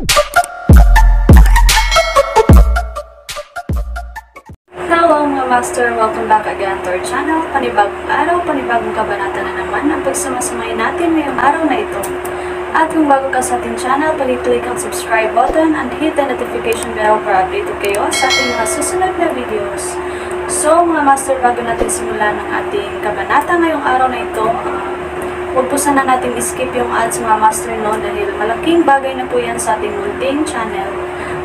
Hello mga master! Welcome back again to our channel. Panibagong araw, panibagong kabanata na naman ang pagsamasamayin natin ngayong araw na ito. At kung bago ka sa ating channel, pag-click ang subscribe button and hit the notification bell para updated kayo sa ating mga susunod na videos. So mga master, bago natin simulan ang ating kabanata ngayong araw na ito, huwag po sana natin skip yung ads mga master no, dahil malaking bagay na po yan sa ating munting channel.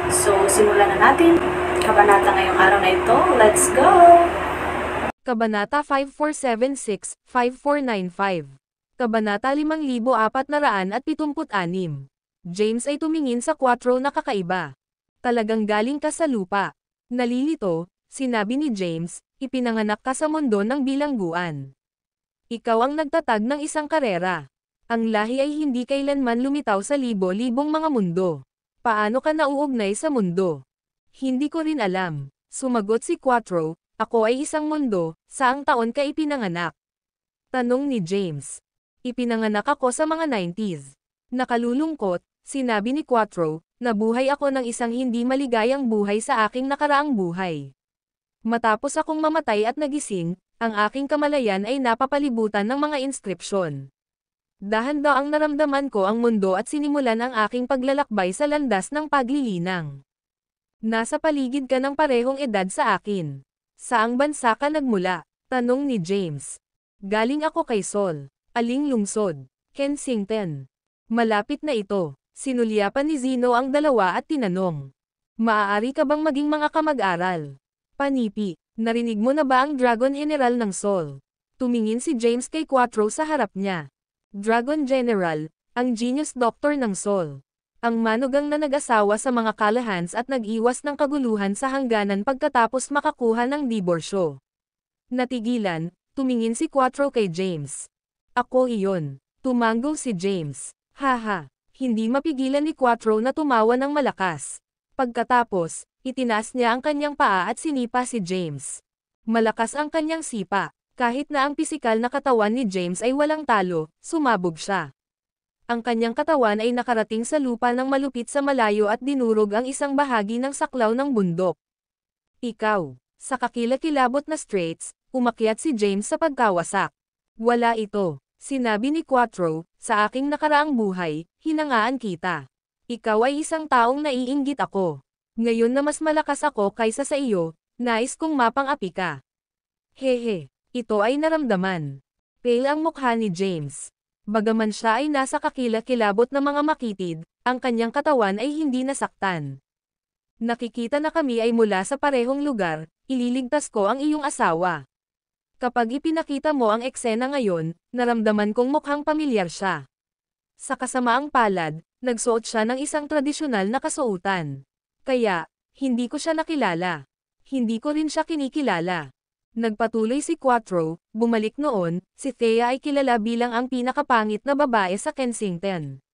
So simulan na natin kabanata ngayong araw na ito. Let's go! Kabanata 5476-5495. Kabanata 5476. James ay tumingin sa 4 na kakaiba. Talagang galing ka sa lupa. Nalilito, sinabi ni James, ipinanganak ka sa mundo ng bilangguan. Ikaw ang nagtatag ng isang karera. Ang lahi ay hindi kailanman lumitaw sa libo-libong mga mundo. Paano ka nauugnay sa mundo? Hindi ko rin alam. Sumagot si Quattro, ako ay isang mundo, saang taon ka ipinanganak? Tanong ni James. Ipinanganak ako sa mga 90s. Nakalulungkot, sinabi ni Quattro, nabuhay ako ng isang hindi maligayang buhay sa aking nakaraang buhay. Matapos akong mamatay at nagising, ang aking kamalayan ay napapalibutan ng mga inskripsyon. Dahan-daang naramdaman ko ang mundo at sinimulan ang aking paglalakbay sa landas ng paglilinang. Nasa paligid ka ng parehong edad sa akin. Saang bansa ka nagmula? Tanong ni James. Galing ako kay Sol. Aling lungsod? Kensington. Malapit na ito. Sinulyapan ni Zeno ang dalawa at tinanong. Maaari ka bang maging mga kamag-aral? Panipi, narinig mo na ba ang Dragon General ng Sol? Tumingin si James kay Quattro sa harap niya. Dragon General, ang genius doctor ng Sol. Ang manugang na nag-asawa sa mga Callaghans at nag-iwas ng kaguluhan sa hangganan pagkatapos makakuha ng diborsyo. Natigilan, tumingin si Quattro kay James. Ako iyon. Tumango si James. Haha, hindi mapigilan ni Quattro na tumawa ng malakas. Pagkatapos, itinaas niya ang kanyang paa at sinipa si James. Malakas ang kanyang sipa. Kahit na ang pisikal na katawan ni James ay walang talo, sumabog siya. Ang kanyang katawan ay nakarating sa lupa ng malupit sa malayo at dinurog ang isang bahagi ng saklaw ng bundok. Ikaw. Sa kakilakilabot na straits, umakyat si James sa pagkawasak. Wala ito. Sinabi ni Quattro, sa aking nakaraang buhay, hinangaan kita. Ikaw ay isang taong naiinggit ako. Ngayon na mas malakas ako kaysa sa iyo, nais kong mapang-api ka. Hehe, ito ay naramdaman. Pale ang mukha ni James. Bagaman siya ay nasa kakilakilabot na mga makitid, ang kanyang katawan ay hindi nasaktan. Nakikita na kami ay mula sa parehong lugar, ililigtas ko ang iyong asawa. Kapag ipinakita mo ang eksena ngayon, naramdaman kong mukhang pamilyar siya. Sa kasamaang palad, nagsuot siya ng isang tradisyonal na kasuotan. Kaya, hindi ko siya nakilala. Hindi ko rin siya kinikilala. Nagpatuloy si Quattro, bumalik noon, si Thea ay kilala bilang ang pinakapangit na babae sa Kensington.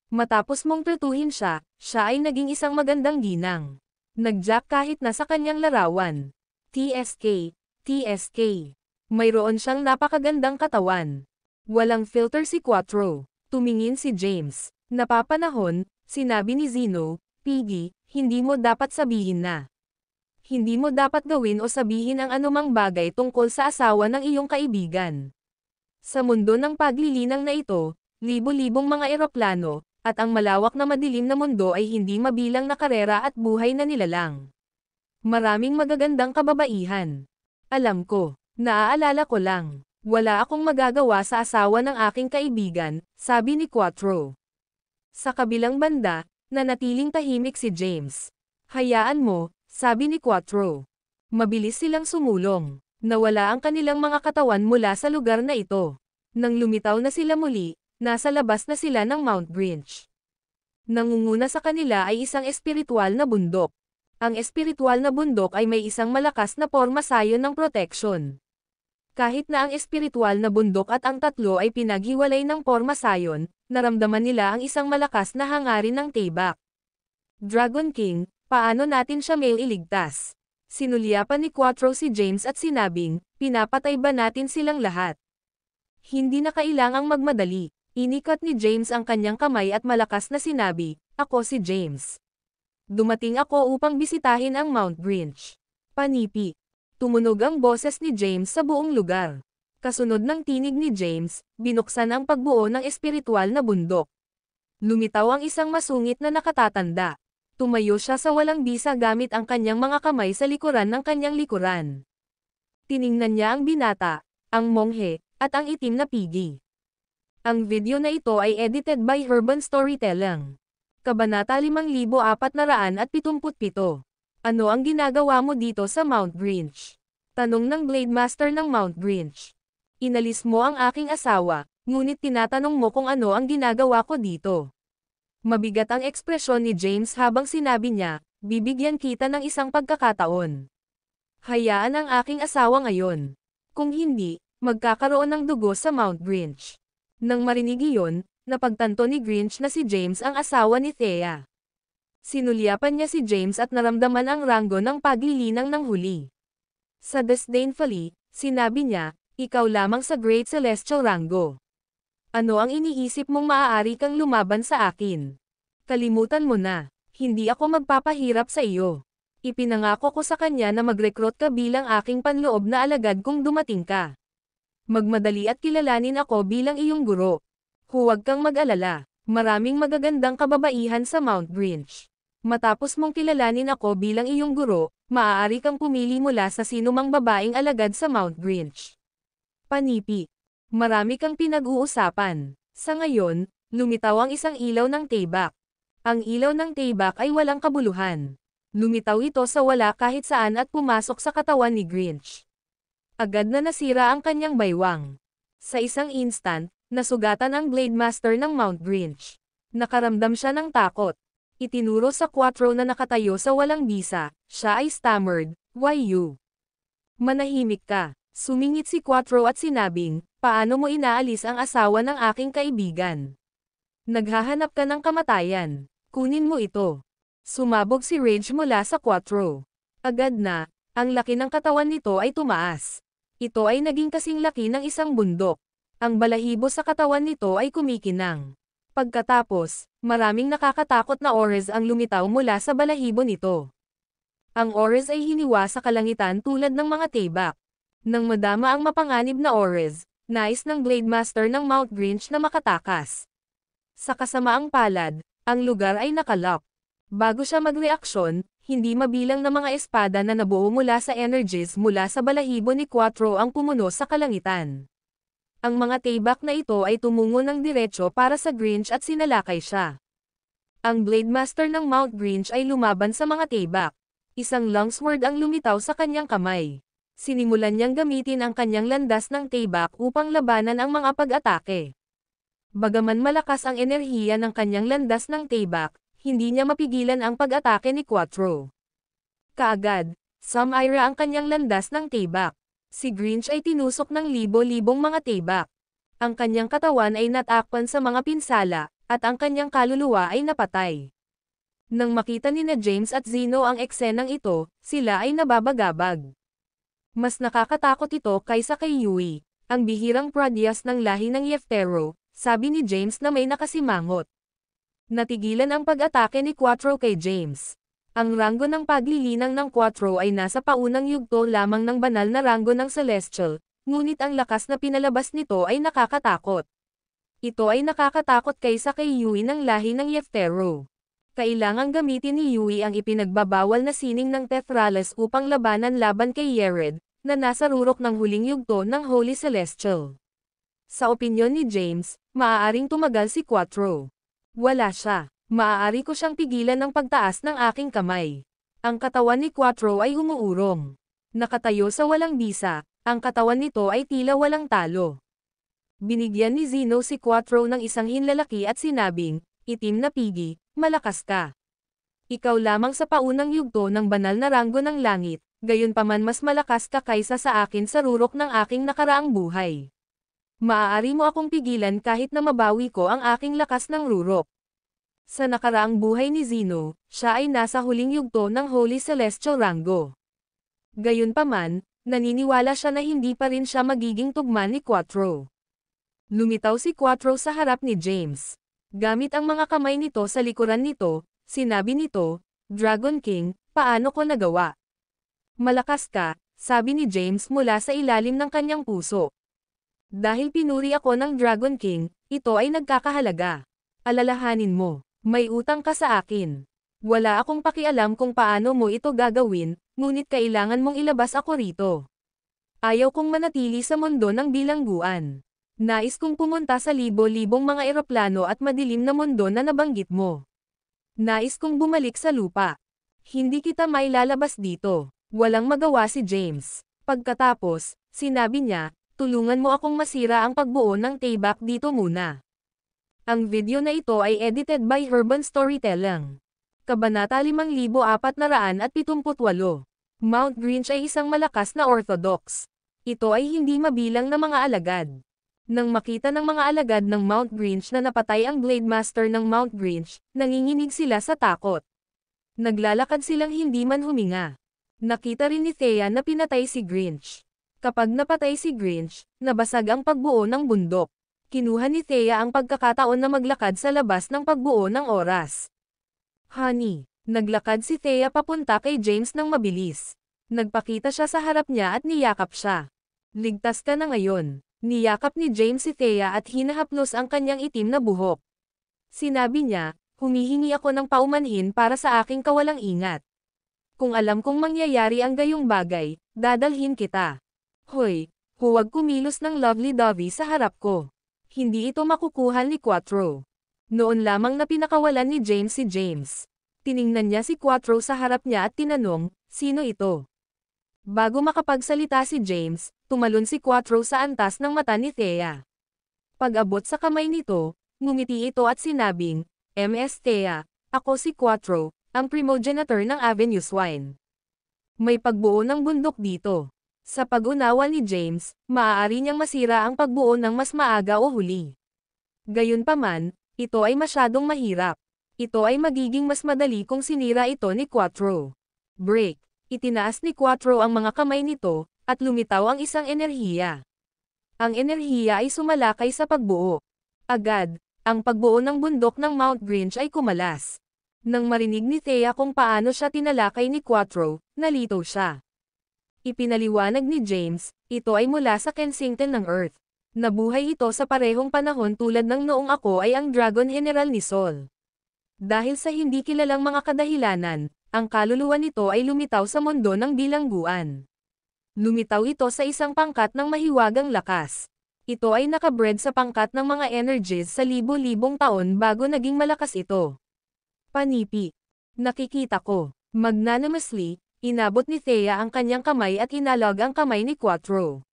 Matapos mong tratuhin siya, siya ay naging isang magandang ginang. Nag-jack kahit na sa kanyang larawan. TSK. Mayroon siyang napakagandang katawan. Walang filter si Quattro. Tumingin si James. Napapanahon, sinabi ni Zeno, Piggy, hindi mo dapat sabihin na. Hindi mo dapat gawin o sabihin ang anumang bagay tungkol sa asawa ng iyong kaibigan. Sa mundo ng paglilinang na ito, libo-libong mga eroplano, at ang malawak na madilim na mundo ay hindi mabilang na karera at buhay na nilalang. Maraming magagandang kababaihan. Alam ko. Naaalala ko lang, wala akong magagawa sa asawa ng aking kaibigan, sabi ni Quattro. Sa kabilang banda, nanatiling tahimik si James. Hayaan mo, sabi ni Quattro. Mabilis silang sumulong. Nawala ang kanilang mga katawan mula sa lugar na ito. Nang lumitaw na sila muli, nasa labas na sila ng Mount Grinch. Nangunguna sa kanila ay isang espiritual na bundok. Ang espiritual na bundok ay may isang malakas na porma sayon ng proteksyon. Kahit na ang espiritual na bundok at ang tatlo ay pinaghiwalay ng porma sayon, naramdaman nila ang isang malakas na hangarin ng tibak. Dragon King, paano natin siya mailigtas? Sinulyapan ni Quattro si James at sinabing, pinapatay ba natin silang lahat? Hindi na kailangang magmadali. Inikat ni James ang kanyang kamay at malakas na sinabi, Ako si James. Dumating ako upang bisitahin ang Mount Grinch. Panipi. Tumunog ang boses ni James sa buong lugar. Kasunod ng tinig ni James, binuksan ang pagbuo ng espiritual na bundok. Lumitaw ang isang masungit na nakatatanda. Tumayo siya sa walang bisa gamit ang kanyang mga kamay sa likuran ng kanyang likuran. Tiningnan niya ang binata, ang monghe, at ang itim na pigi. Ang video na ito ay edited by Urban Storytelling. Kabanata 5477. Ano ang ginagawa mo dito sa Mount Grinch? Tanong ng Blade Master ng Mount Grinch. Inalis mo ang aking asawa, ngunit tinatanong mo kung ano ang ginagawa ko dito. Mabigat ang ekspresyon ni James habang sinabi niya, bibigyan kita ng isang pagkakataon. Hayaan ang aking asawa ngayon. Kung hindi, magkakaroon ng dugo sa Mount Grinch. Nang marinig iyon, napagtanto ni Grinch na si James ang asawa ni Thea. Sinulyapan niya si James at naramdaman ang ranggo ng paglilinang ng huli. Sa disdainfully, sinabi niya, ikaw lamang sa Great Celestial Rango. Ano ang iniisip mong maaari kang lumaban sa akin? Kalimutan mo na, hindi ako magpapahirap sa iyo. Ipinangako ko sa kanya na mag-recruit ka bilang aking panloob na alagad kung dumating ka. Magmadali at kilalanin ako bilang iyong guro. Huwag kang mag-alala, maraming magagandang kababaihan sa Mount Grinch. Matapos mong kilalanin ako bilang iyong guro, maaari kang pumili mula sa sinumang babaeng alagad sa Mount Grinch. Panipi. Marami kang pinag-uusapan. Sa ngayon, lumitaw ang isang ilaw ng Taybak. Ang ilaw ng Taybak ay walang kabuluhan. Lumitaw ito sa wala kahit saan at pumasok sa katawan ni Grinch. Agad na nasira ang kanyang baywang. Sa isang instant, nasugatan ang Blade Master ng Mount Grinch. Nakaramdam siya ng takot. Itinuro sa Quattro na nakatayo sa walang bisa, siya ay stammered, "Why you?" Manahimik ka. Sumingit si Quattro at sinabing, paano mo inaalis ang asawa ng aking kaibigan? Naghahanap ka ng kamatayan. Kunin mo ito. Sumabog si Rage mula sa Quattro. Agad na, ang laki ng katawan nito ay tumaas. Ito ay naging kasing laki ng isang bundok. Ang balahibo sa katawan nito ay kumikinang. Pagkatapos, maraming nakakatakot na oras ang lumitaw mula sa balahibo nito. Ang oras ay hiniwa sa kalangitan tulad ng mga Taybak. Nang madama ang mapanganib na oras, nais ng Blade Master ng Mount Grinch na makatakas. Sa kasamaang palad, ang lugar ay nakalap. Bago siya magreaksyon, hindi mabilang na mga espada na nabuo mula sa energies mula sa balahibo ni Quattro ang pumuno sa kalangitan. Ang mga Taybak na ito ay tumungo ng diretso para sa Grinch at sinalakay siya. Ang Blade Master ng Mount Grinch ay lumaban sa mga Taybak. Isang longsword ang lumitaw sa kanyang kamay. Sinimulan niyang gamitin ang kanyang landas ng Taybak upang labanan ang mga pag-atake. Bagaman malakas ang enerhiya ng kanyang landas ng Taybak, hindi niya mapigilan ang pag-atake ni Quattro. Kaagad, sumira ang kanyang landas ng Taybak. Si Grinch ay tinusok ng libo-libong mga Taybak. Ang kanyang katawan ay natakpan sa mga pinsala, at ang kanyang kaluluwa ay napatay. Nang makita ni na James at Zeno ang eksenang ito, sila ay nababagabag. Mas nakakatakot ito kaysa kay Yui, ang bihirang pradyas ng lahi ng Yeftero, sabi ni James na may nakasimangot. Natigilan ang pag-atake ni Quattro kay James. Ang ranggo ng paglilinang ng Quattro ay nasa paunang yugto lamang ng banal na ranggo ng Celestial, ngunit ang lakas na pinalabas nito ay nakakatakot. Ito ay nakakatakot kaysa kay Yui ng lahi ng Yeftero. Kailangang gamitin ni Yui ang ipinagbabawal na sining ng Tethrales upang labanan laban kay Yared, na nasa rurok ng huling yugto ng Holy Celestial. Sa opinyon ni James, maaaring tumagal si Quattro. Wala siya. Maaari ko siyang pigilan ng pagtaas ng aking kamay. Ang katawan ni Quattro ay umuurong. Nakatayo sa walang bisa, ang katawan nito ay tila walang talo. Binigyan ni Zeno si Quattro ng isang hinlalaki at sinabing, itim na pigi, malakas ka. Ikaw lamang sa paunang yugto ng banal na ranggo ng langit, gayunpaman mas malakas ka kaysa sa akin sa rurok ng aking nakaraang buhay. Maaari mo akong pigilan kahit na mabawi ko ang aking lakas ng rurok. Sa nakaraang buhay ni Zeno, siya ay nasa huling yugto ng Holy Celestial Rango. Gayunpaman, naniniwala siya na hindi pa rin siya magiging tugma ni Quattro. Lumitaw si Quattro sa harap ni James. Gamit ang mga kamay nito sa likuran nito, sinabi nito, Dragon King, paano ko nagawa? Malakas ka, sabi ni James mula sa ilalim ng kanyang puso. Dahil pinuri ako ng Dragon King, ito ay nagkakahalaga. Alalahanin mo, may utang ka sa akin. Wala akong pakialam kung paano mo ito gagawin, ngunit kailangan mong ilabas ako rito. Ayaw kong manatili sa mundo ng bilangguan. Nais kong pumunta sa libo-libong mga eroplano at madilim na mundo na nabanggit mo. Nais kong bumalik sa lupa. Hindi kita mailalabas dito. Walang magawa si James. Pagkatapos, sinabi niya, tulungan mo akong masira ang pagbuo ng Tayback dito muna. Ang video na ito ay edited by Urban Storytelling. Kabanata 5478. Mount Grinch ay isang malakas na Orthodox. Ito ay hindi mabilang na mga alagad. Nang makita ng mga alagad ng Mount Grinch na napatay ang Blade Master ng Mount Grinch, nanginginig sila sa takot. Naglalakad silang hindi man huminga. Nakita rin ni Thea na pinatay si Grinch. Kapag napatay si Grinch, nabasag ang pagbuo ng bundok. Kinuha ni Thea ang pagkakataon na maglakad sa labas ng pagbuo ng oras. Honey, naglakad si Thea papunta kay James ng mabilis. Nagpakita siya sa harap niya at niyakap siya. Ligtas ka na ngayon. Niyakap ni James si Thea at hinahaplos ang kanyang itim na buhok. Sinabi niya, humihingi ako ng paumanhin para sa aking kawalang ingat. Kung alam kong mangyayari ang gayong bagay, dadalhin kita. Hoy, huwag kumilos ng lovely-dovey sa harap ko. Hindi ito makukuha ni Quattro. Noon lamang na pinakawalan ni James si James. Tiningnan niya si Quattro sa harap niya at tinanong, sino ito? Bago makapagsalita si James, tumalon si Quattro sa antas ng mata ni Thea. Pag-abot sa kamay nito, ngumiti ito at sinabing, Ms. Thea, ako si Quattro, ang primogenitor ng Avenue Swine. May pagbuo ng bundok dito. Sa pag-unawa ni James, maaari niyang masira ang pagbuo ng mas maaga o huli. Gayunpaman, ito ay masyadong mahirap. Ito ay magiging mas madali kung sinira ito ni Quattro. Break. Itinaas ni Quattro ang mga kamay nito, at lumitaw ang isang enerhiya. Ang enerhiya ay sumalakay sa pagbuo. Agad, ang pagbuo ng bundok ng Mount Grinch ay kumalas. Nang marinig ni Thea kung paano siya tinalakay ni Quattro, nalito siya. Ipinaliwanag ni James, ito ay mula sa Kensington ng Earth. Nabuhay ito sa parehong panahon tulad ng noong ako ay ang Dragon General ni Sol. Dahil sa hindi kilalang mga kadahilanan, ang kaluluwa nito ay lumitaw sa mundo ng bilangguan. Lumitaw ito sa isang pangkat ng mahiwagang lakas. Ito ay nakabred sa pangkat ng mga energies sa libo-libong taon bago naging malakas ito. Panipi. Nakikita ko. Magnanimously, inabot ni Thea ang kanyang kamay at inalog ang kamay ni Quattro.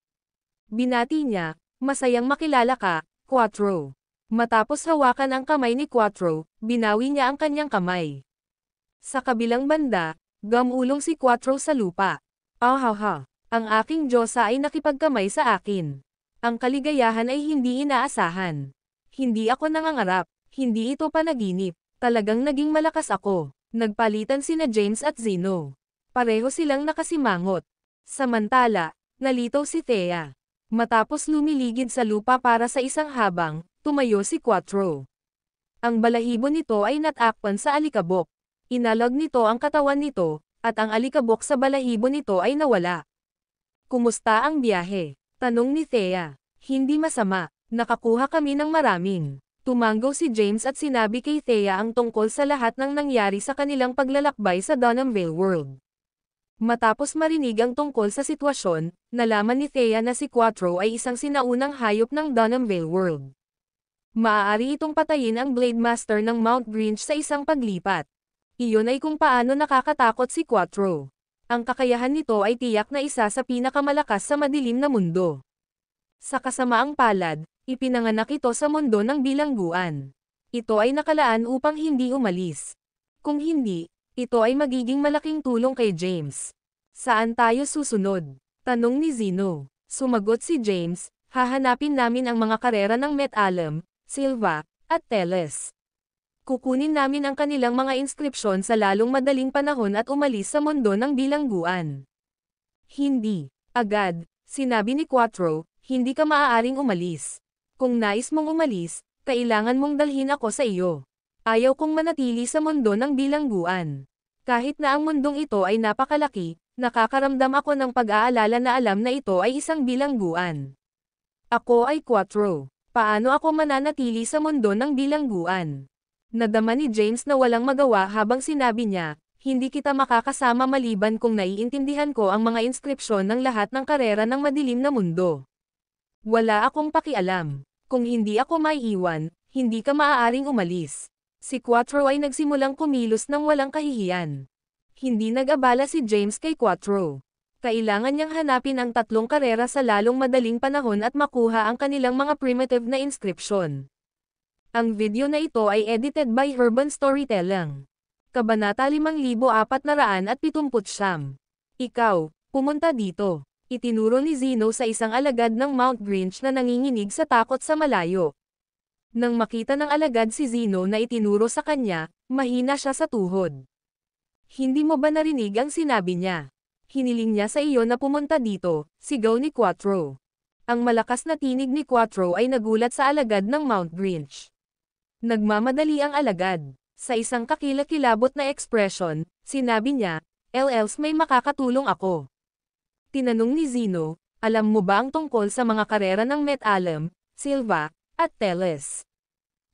Binati niya, masayang makilala ka, Quattro. Matapos hawakan ang kamay ni Quattro, binawi niya ang kanyang kamay. Sa kabilang banda, gamulong si Quattro sa lupa. Ahaha, ang aking Diyosa ay nakipagkamay sa akin. Ang kaligayahan ay hindi inaasahan. Hindi ako nangangarap, hindi ito panaginip, talagang naging malakas ako. Nagpalitan sina James at Zeno. Pareho silang nakasimangot. Samantala, nalitaw si Thea. Matapos lumiligid sa lupa para sa isang habang, tumayo si Quattro. Ang balahibo nito ay natakpan sa alikabok. Inalog nito ang katawan nito, at ang alikabok sa balahibo nito ay nawala. Kumusta ang biyahe? Tanong ni Thea. Hindi masama, nakakuha kami ng maraming. Tumanggaw si James at sinabi kay Thea ang tungkol sa lahat ng nangyari sa kanilang paglalakbay sa Dunhamvale World. Matapos marinig ang tungkol sa sitwasyon, nalaman ni Thea na si Quattro ay isang sinaunang hayop ng Dunhamvale World. Maaari itong patayin ang Blade Master ng Mount Grinch sa isang paglipat. Iyon ay kung paano nakakatakot si Quattro. Ang kakayahan nito ay tiyak na isa sa pinakamalakas sa madilim na mundo. Sa kasamaang palad, ipinanganak ito sa mundo ng bilangguan. Ito ay nakalaan upang hindi umalis. Kung hindi, ito ay magiging malaking tulong kay James. Saan tayo susunod? Tanong ni Zeno. Sumagot si James, hahanapin namin ang mga karera ng Met-Alum, Silva, at Teles. Kukunin namin ang kanilang mga inskripsyon sa lalong madaling panahon at umalis sa mundo ng bilangguan. Hindi. Agad, sinabi ni Quattro, hindi ka maaaring umalis. Kung nais mong umalis, Kailangan mong dalhin ako sa iyo. Ayaw kong manatili sa mundo ng bilangguan. Kahit na ang mundong ito ay napakalaki, nakakaramdam ako ng pag-aalala na alam na ito ay isang bilangguan. Ako ay 4. Paano ako mananatili sa mundo ng bilangguan? Nadama ni James na walang magawa habang sinabi niya, hindi kita makakasama maliban kung naiintindihan ko ang mga inskripsyon ng lahat ng karera ng madilim na mundo. Wala akong pakialam. Kung hindi ako maiiwan, hindi ka maaaring umalis. Si Quattro ay nagsimulang kumilos ng walang kahihiyan. Hindi nag-abala si James kay Quattro. Kailangan niyang hanapin ang 3 karera sa lalong madaling panahon at makuha ang kanilang mga primitive na inskripsyon. Ang video na ito ay edited by Urban Storytelling. Kabanata 5479. Ikaw, pumunta dito. Itinuro ni Zeno sa isang alagad ng Mount Grinch na nanginginig sa takot sa malayo. Nang makita ng alagad si Zeno na itinuro sa kanya, mahina siya sa tuhod. Hindi mo ba narinig ang sinabi niya? Hiniling niya sa iyo na pumunta dito, sigaw ni Quattro. Ang malakas na tinig ni Quattro ay nagulat sa alagad ng Mount Grinch. Nagmamadali ang alagad. Sa isang kakilakilabot na ekspresyon, sinabi niya, "LLs may makakatulong ako." Tinanong ni Zeno, alam mo ba ang tungkol sa mga karera ng Met-Alem, Silva, at Teles?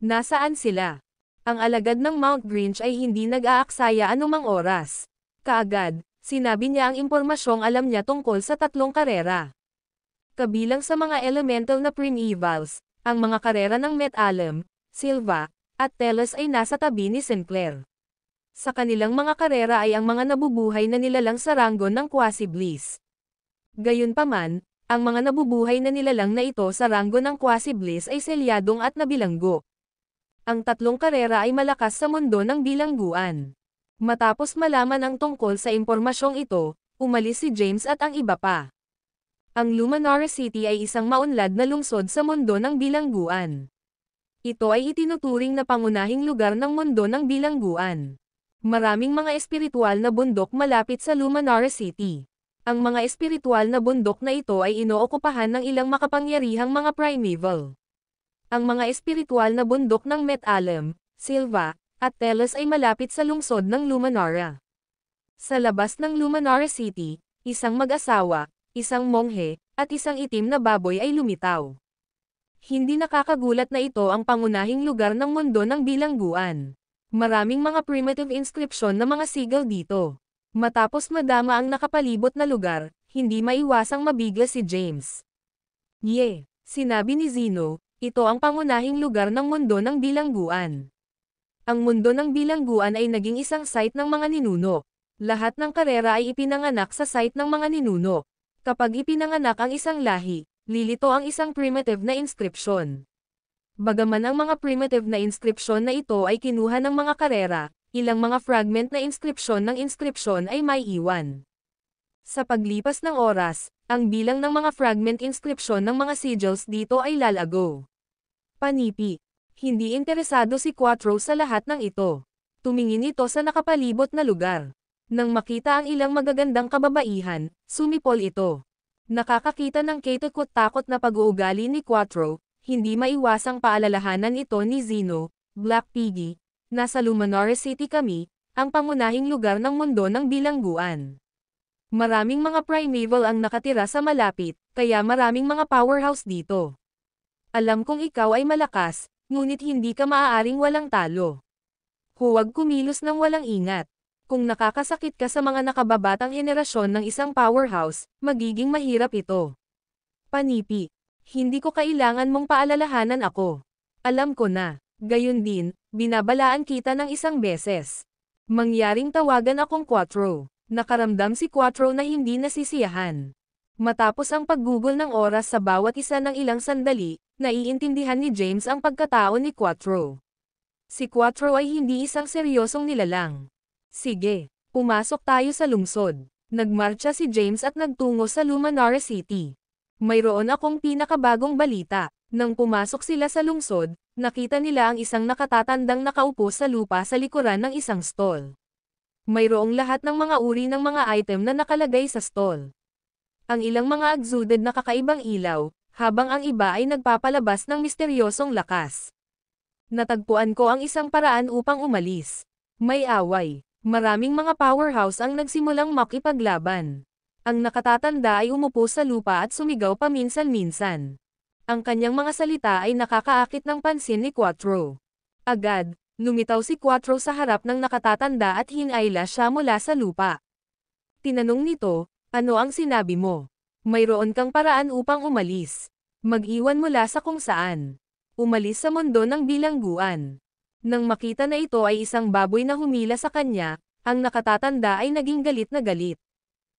Nasaan sila? Ang alagad ng Mount Grinch ay hindi nag-aaksaya anumang oras. Kaagad, sinabi niya ang impormasyong alam niya tungkol sa 3 karera. Kabilang sa mga elemental na primevals, ang mga karera ng Met-Alem, Silva, at Teles ay nasa tabi ni Sinclair. Sa kanilang mga karera ay ang mga nabubuhay na nilalang sa ranggo ng Quasi-Bliss. Gayunpaman, ang mga nabubuhay na nilalang na ito sa ranggo ng Quasi-Bliss ay selyadong at nabilanggo. Ang 3 karera ay malakas sa mundo ng bilangguan. Matapos malaman ang tungkol sa impormasyong ito, umalis si James at ang iba pa. Ang Luminara City ay isang maunlad na lungsod sa mundo ng bilangguan. Ito ay itinuturing na pangunahing lugar ng mundo ng bilangguan. Maraming mga espiritual na bundok malapit sa Luminara City. Ang mga espiritual na bundok na ito ay inookupahan ng ilang makapangyarihang mga primeval. Ang mga espiritual na bundok ng Met-Alem, Silva, at Teles ay malapit sa lungsod ng Luminara. Sa labas ng Luminara City, isang mag-asawa, isang monghe, at isang itim na baboy ay lumitaw. Hindi nakakagulat na ito ang pangunahing lugar ng mundo ng bilangguan. Maraming mga primitive inscription na mga sigal dito. Matapos madama ang nakapalibot na lugar, hindi maiwasang mabigla si James. Sinabi ni Zeno, ito ang pangunahing lugar ng mundo ng bilangguan. Ang mundo ng bilangguan ay naging isang site ng mga ninuno. Lahat ng karera ay ipinanganak sa site ng mga ninuno. Kapag ipinanganak ang isang lahi, lilito ang isang primitive na inskripsyon. Bagaman ang mga primitive na inskripsyon na ito ay kinuha ng mga karera, ilang mga fragment na inskripsyon ng inskripsyon ay may iwan. Sa paglipas ng oras, ang bilang ng mga fragment inskripsyon ng mga sigils dito ay lalago. Panipi. Hindi interesado si Quattro sa lahat ng ito. Tumingin ito sa nakapalibot na lugar. Nang makita ang ilang magagandang kababaihan, sumipol ito. Nakakakita ng katakot-takot na pag-uugali ni Quattro, hindi maiwasang paalalahanan ito ni Zeno, Black Piggy, nasa Luminara City kami, ang pangunahing lugar ng mundo ng bilangguan. Maraming mga primeval ang nakatira sa malapit, kaya maraming mga powerhouse dito. Alam kong ikaw ay malakas, ngunit hindi ka maaaring walang talo. Huwag kumilos ng walang ingat. Kung nakakasakit ka sa mga nakababatang henerasyon ng isang powerhouse, magiging mahirap ito. Panipi. Hindi ko kailangan mong paalalahanan ako. Alam ko na. Gayon din, binabalaan kita ng isang beses. Mangyaring tawagan akong Quattro. Nakaramdam si Quattro na hindi nasisiyahan. Matapos ang paggugol ng oras sa bawat isa ng ilang sandali, naiintindihan ni James ang pagkatao ni Quattro. Si Quattro ay hindi isang seryosong nilalang. Sige, pumasok tayo sa lungsod. Nagmarcha si James at nagtungo sa Luminara City. Mayroon akong pinakabagong balita. Nang pumasok sila sa lungsod, nakita nila ang isang nakatatandang nakaupo sa lupa sa likuran ng isang stall. Mayroong lahat ng mga uri ng mga item na nakalagay sa stall. Ang ilang mga exuded na kakaibang ilaw, habang ang iba ay nagpapalabas ng misteryosong lakas. Natagpuan ko ang isang paraan upang umalis. May away. Maraming mga powerhouse ang nagsimulang makipaglaban. Ang nakatatanda ay umupo sa lupa at sumigaw paminsan-minsan. Ang kanyang mga salita ay nakakaakit ng pansin ni Quattro. Agad, lumitaw si Quattro sa harap ng nakatatanda at hinayla siya mula sa lupa. Tinanong nito, ano ang sinabi mo? Mayroon kang paraan upang umalis. Mag-iwan mula sa kung saan. Umalis sa mundo ng bilangguan. Nang makita na ito ay isang baboy na humila sa kanya, ang nakatatanda ay naging galit na galit.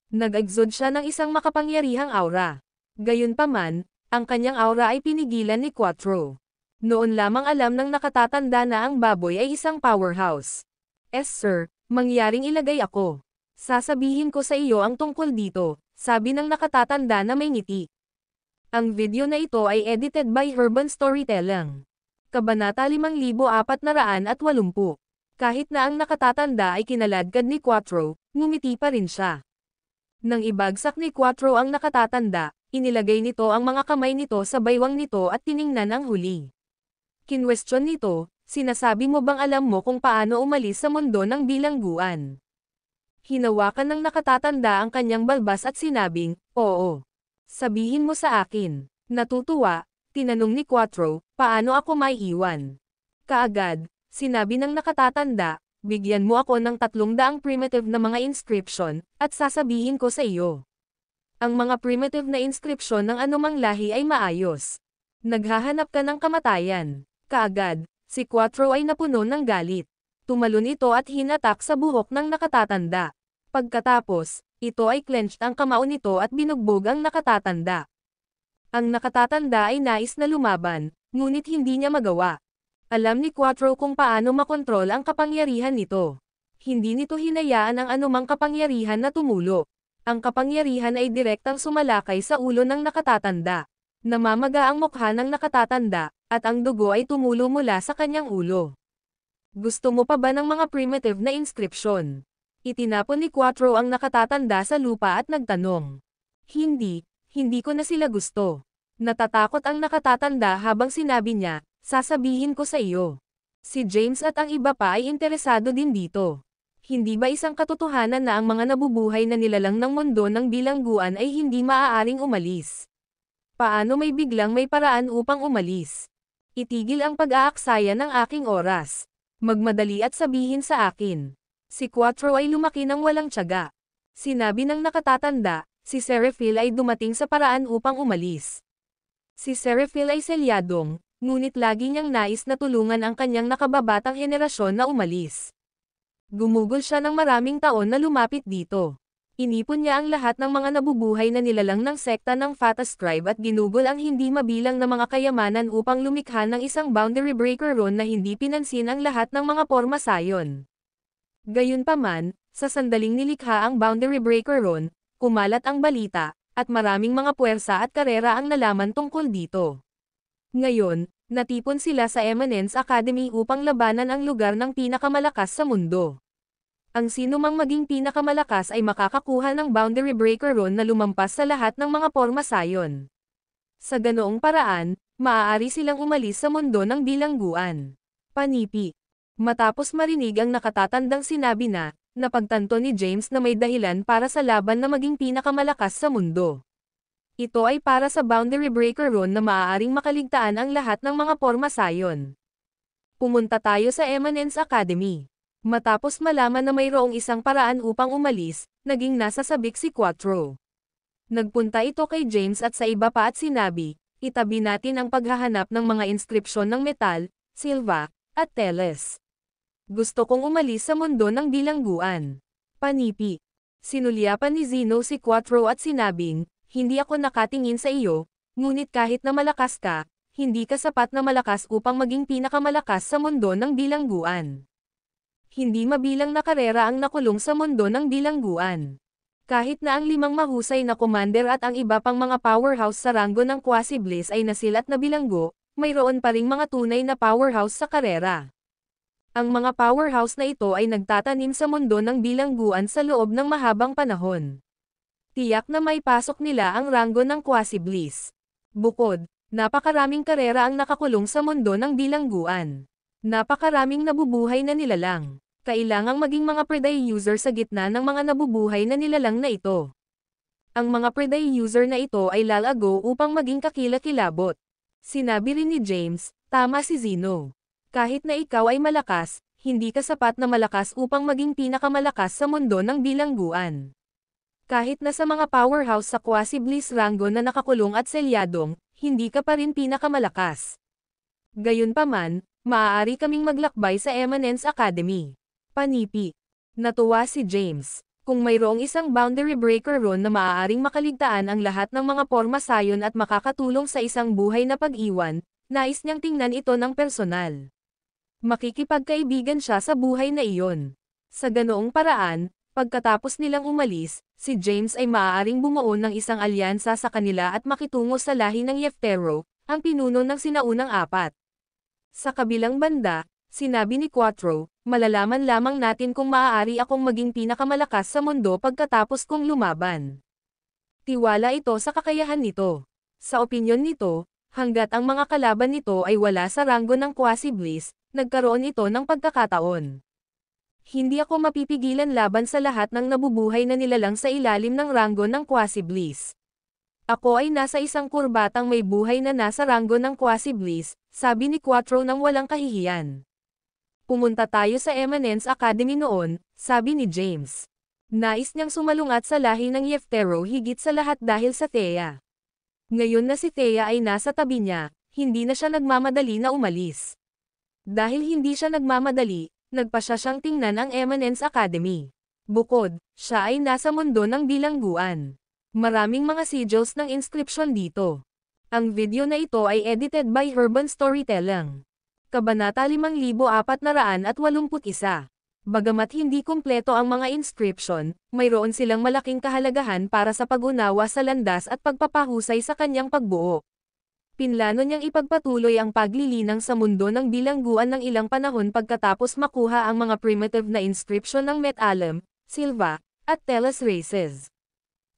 Nag-exude siya ng isang makapangyarihang aura. Gayunpaman, ang kanyang aura ay pinigilan ni Quattro. Noon lamang alam ng nakatatanda na ang baboy ay isang powerhouse. Sir, mangyaring ilagay ako. Sasabihin ko sa iyo ang tungkol dito, sabi ng nakatatanda na may ngiti. Ang video na ito ay edited by Urban Storytelling. Kabanata 5480. Kahit na ang nakatatanda ay kinaladkad ni Quattro, ngumiti pa rin siya. Nang ibagsak ni Quattro ang nakatatanda, inilagay nito ang mga kamay nito sa baywang nito at tiningnan ang huli. Kinwestiyon nito, sinasabi mo bang alam mo kung paano umalis sa mundo ng bilangguan? Hinawakan ng nakatatanda ang kanyang balbas at sinabing, oo. Sabihin mo sa akin. Natutuwa, tinanong ni Quattro, paano ako maiiwan? Kaagad, sinabi ng nakatatanda, bigyan mo ako ng 300 primitive na mga inscription, at sasabihin ko sa iyo. Ang mga primitive na inscription ng anumang lahi ay maayos. Naghahanap ka ng kamatayan. Kaagad, si Quattro ay napuno ng galit. Tumalon ito at hinatak sa buhok ng nakatatanda. Pagkatapos, ito ay clenched ang kamao nito at binugbog ang nakatatanda. Ang nakatatanda ay nais na lumaban, ngunit hindi niya magawa. Alam ni Quattro kung paano makontrol ang kapangyarihan nito. Hindi nito hinayaan ang anumang kapangyarihan na tumulo. Ang kapangyarihan ay direktang sumalakay sa ulo ng nakatatanda. Namamaga ang mukha ng nakatatanda, at ang dugo ay tumulo mula sa kanyang ulo. Gusto mo pa ba ng mga primitive na inscription? Itinapon ni Quattro ang nakatatanda sa lupa at nagtanong. Hindi ko na sila gusto. Natatakot ang nakatatanda habang sinabi niya, sasabihin ko sa iyo. Si James at ang iba pa ay interesado din dito. Hindi ba isang katotohanan na ang mga nabubuhay na nilalang ng mundo ng bilangguan ay hindi maaaring umalis? Paano may biglang may paraan upang umalis? Itigil ang pag-aaksaya ng aking oras. Magmadali at sabihin sa akin. Si Quattro ay lumaki ng walang tiyaga. Sinabi ng nakatatanda, si Serafil ay dumating sa paraan upang umalis. Si Serafil ay selyadong, ngunit lagi niyang nais na tulungan ang kanyang nakababatang henerasyon na umalis. Gumugol siya ng maraming taon na lumapit dito. Inipon niya ang lahat ng mga nabubuhay na nilalang ng sekta ng Fatas Tribe at ginugol ang hindi mabilang na mga kayamanan upang lumikha ng isang boundary breaker rune na hindi pinansin ang lahat ng mga porma sayon. Gayunpaman, sa sandaling nilikha ang boundary breaker rune, kumalat ang balita, at maraming mga puwersa at karera ang nalaman tungkol dito. Ngayon, natipon sila sa Eminence Academy upang labanan ang lugar ng pinakamalakas sa mundo. Ang sinumang maging pinakamalakas ay makakakuha ng boundary breaker rune na lumampas sa lahat ng mga porma sayon. Sa ganoong paraan, maaari silang umalis sa mundo ng bilangguan. Panipi. Matapos marinig ang nakatatandang sinabi na, napagtanto ni James na may dahilan para sa laban na maging pinakamalakas sa mundo. Ito ay para sa boundary breaker rune na maaaring makaligtaan ang lahat ng mga porma sayon. Pumunta tayo sa Eminence Academy. Matapos malaman na mayroong isang paraan upang umalis, naging nasa sabik si Quattro. Nagpunta ito kay James at sa iba pa at sinabi, itabi natin ang paghahanap ng mga inskripsyon ng metal, silva, at teles. Gusto kong umalis sa mundo ng bilangguan. Panipi. Sinulyapan ni Zeno si Quattro at sinabing, hindi ako nakatingin sa iyo, ngunit kahit na malakas ka, hindi ka sapat na malakas upang maging pinakamalakas sa mundo ng bilangguan. Hindi mabilang na karera ang nakulong sa mundo ng bilangguan. Kahit na ang 5 mahusay na commander at ang iba pang mga powerhouse sa ranggo ng Quasi-Bliss ay nasilat na bilanggo, mayroon pa ring mga tunay na powerhouse sa karera. Ang mga powerhouse na ito ay nagtatanim sa mundo ng bilangguan sa loob ng mahabang panahon. Tiyak na may pasok nila ang ranggo ng Quasi-Bliss. Bukod, napakaraming karera ang nakakulong sa mundo ng bilangguan. Napakaraming nabubuhay na nilalang. Kailangang maging mga Predae user sa gitna ng mga nabubuhay na nilalang na ito. Ang mga Predae user na ito ay lalago upang maging kakilakilabot. Sinabi rin ni James, tama si Zeno. Kahit na ikaw ay malakas, hindi ka sapat na malakas upang maging pinakamalakas sa mundo ng bilangguan. Kahit na sa mga powerhouse sa Quasi-Bliss rango na nakakulong at selyadong, hindi ka pa rin pinakamalakas. Gayunpaman, maaari kaming maglakbay sa Eminence Academy. Panipi. Natuwa si James. Kung mayroong isang boundary breaker ron na maaaring makaligtaan ang lahat ng mga porma sayon at makakatulong sa isang buhay na pag-iwan, nais niyang tingnan ito ng personal. Makikipagkaibigan siya sa buhay na iyon. Sa ganoong paraan, pagkatapos nilang umalis, si James ay maaaring bumuo ng isang alyansa sa kanila at makitungo sa lahi ng Yeftero, ang pinuno ng sinaunang apat. Sa kabilang banda, sinabi ni Quattro, malalaman lamang natin kung maaari akong maging pinakamalakas sa mundo pagkatapos kong lumaban. Tiwala ito sa kakayahan nito. Sa opinyon nito, hanggat ang mga kalaban nito ay wala sa ranggo ng Quasi-Bliss, nagkaroon ito ng pagkakataon. Hindi ako mapipigilan laban sa lahat ng nabubuhay na nilalang sa ilalim ng ranggo ng Quasi-Bliss. Ako ay nasa isang kurbatang may buhay na nasa ranggo ng Quasi-Bliss, sabi ni Quattro nang walang kahihiyan. Pumunta tayo sa Eminence Academy noon, sabi ni James. Nais niyang sumalungat sa lahi ng Yeftero higit sa lahat dahil sa Thea. Ngayon na si Thea ay nasa tabi niya, hindi na siya nagmamadali na umalis. Dahil hindi siya nagmamadali, nagpa siya siyang tingnan ang Eminence Academy. Bukod, siya ay nasa mundo ng bilangguan. Maraming mga sigils ng inscription dito. Ang video na ito ay edited by Urban Storytelling. Kabanata 5481. Bagamat hindi kumpleto ang mga inscription, mayroon silang malaking kahalagahan para sa pag-unawa sa landas at pagpapahusay sa kanyang pagbuo. Pinlano niyang ipagpatuloy ang paglilinang sa mundo ng bilangguan ng ilang panahon pagkatapos makuha ang mga primitive na inscription ng Met-Alem, Silva, at Telas races.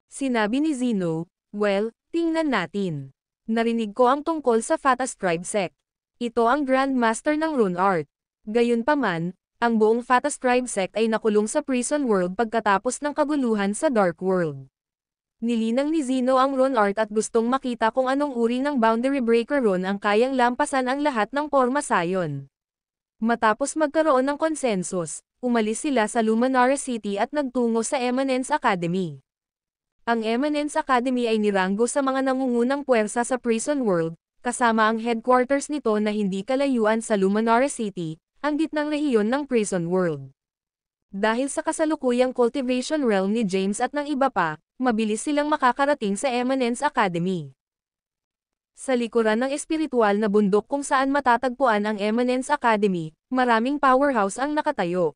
Sinabi ni Zeno, well, tingnan natin. Narinig ko ang tungkol sa Fatas Tribe Sect. Ito ang Grandmaster ng Rune Art. Gayunpaman, ang buong Fatas Tribe Sect ay nakulong sa Prison World pagkatapos ng kaguluhan sa Dark World. Nilinang ni Zeno ang Rune Art at gustong makita kung anong uri ng Boundary Breaker Rune ang kayang lampasan ang lahat ng porma sayon. Matapos magkaroon ng konsensus, umalis sila sa Luminara City at nagtungo sa Eminence Academy. Ang Eminence Academy ay niranggo sa mga nangungunang puwersa sa Prison World, kasama ang headquarters nito na hindi kalayuan sa Luminara City, ang gitnang rehiyon ng Prison World. Dahil sa kasalukuyang cultivation realm ni James at ng iba pa, mabilis silang makakarating sa Eminence Academy. Sa likuran ng espiritual na bundok kung saan matatagpuan ang Eminence Academy, maraming powerhouse ang nakatayo.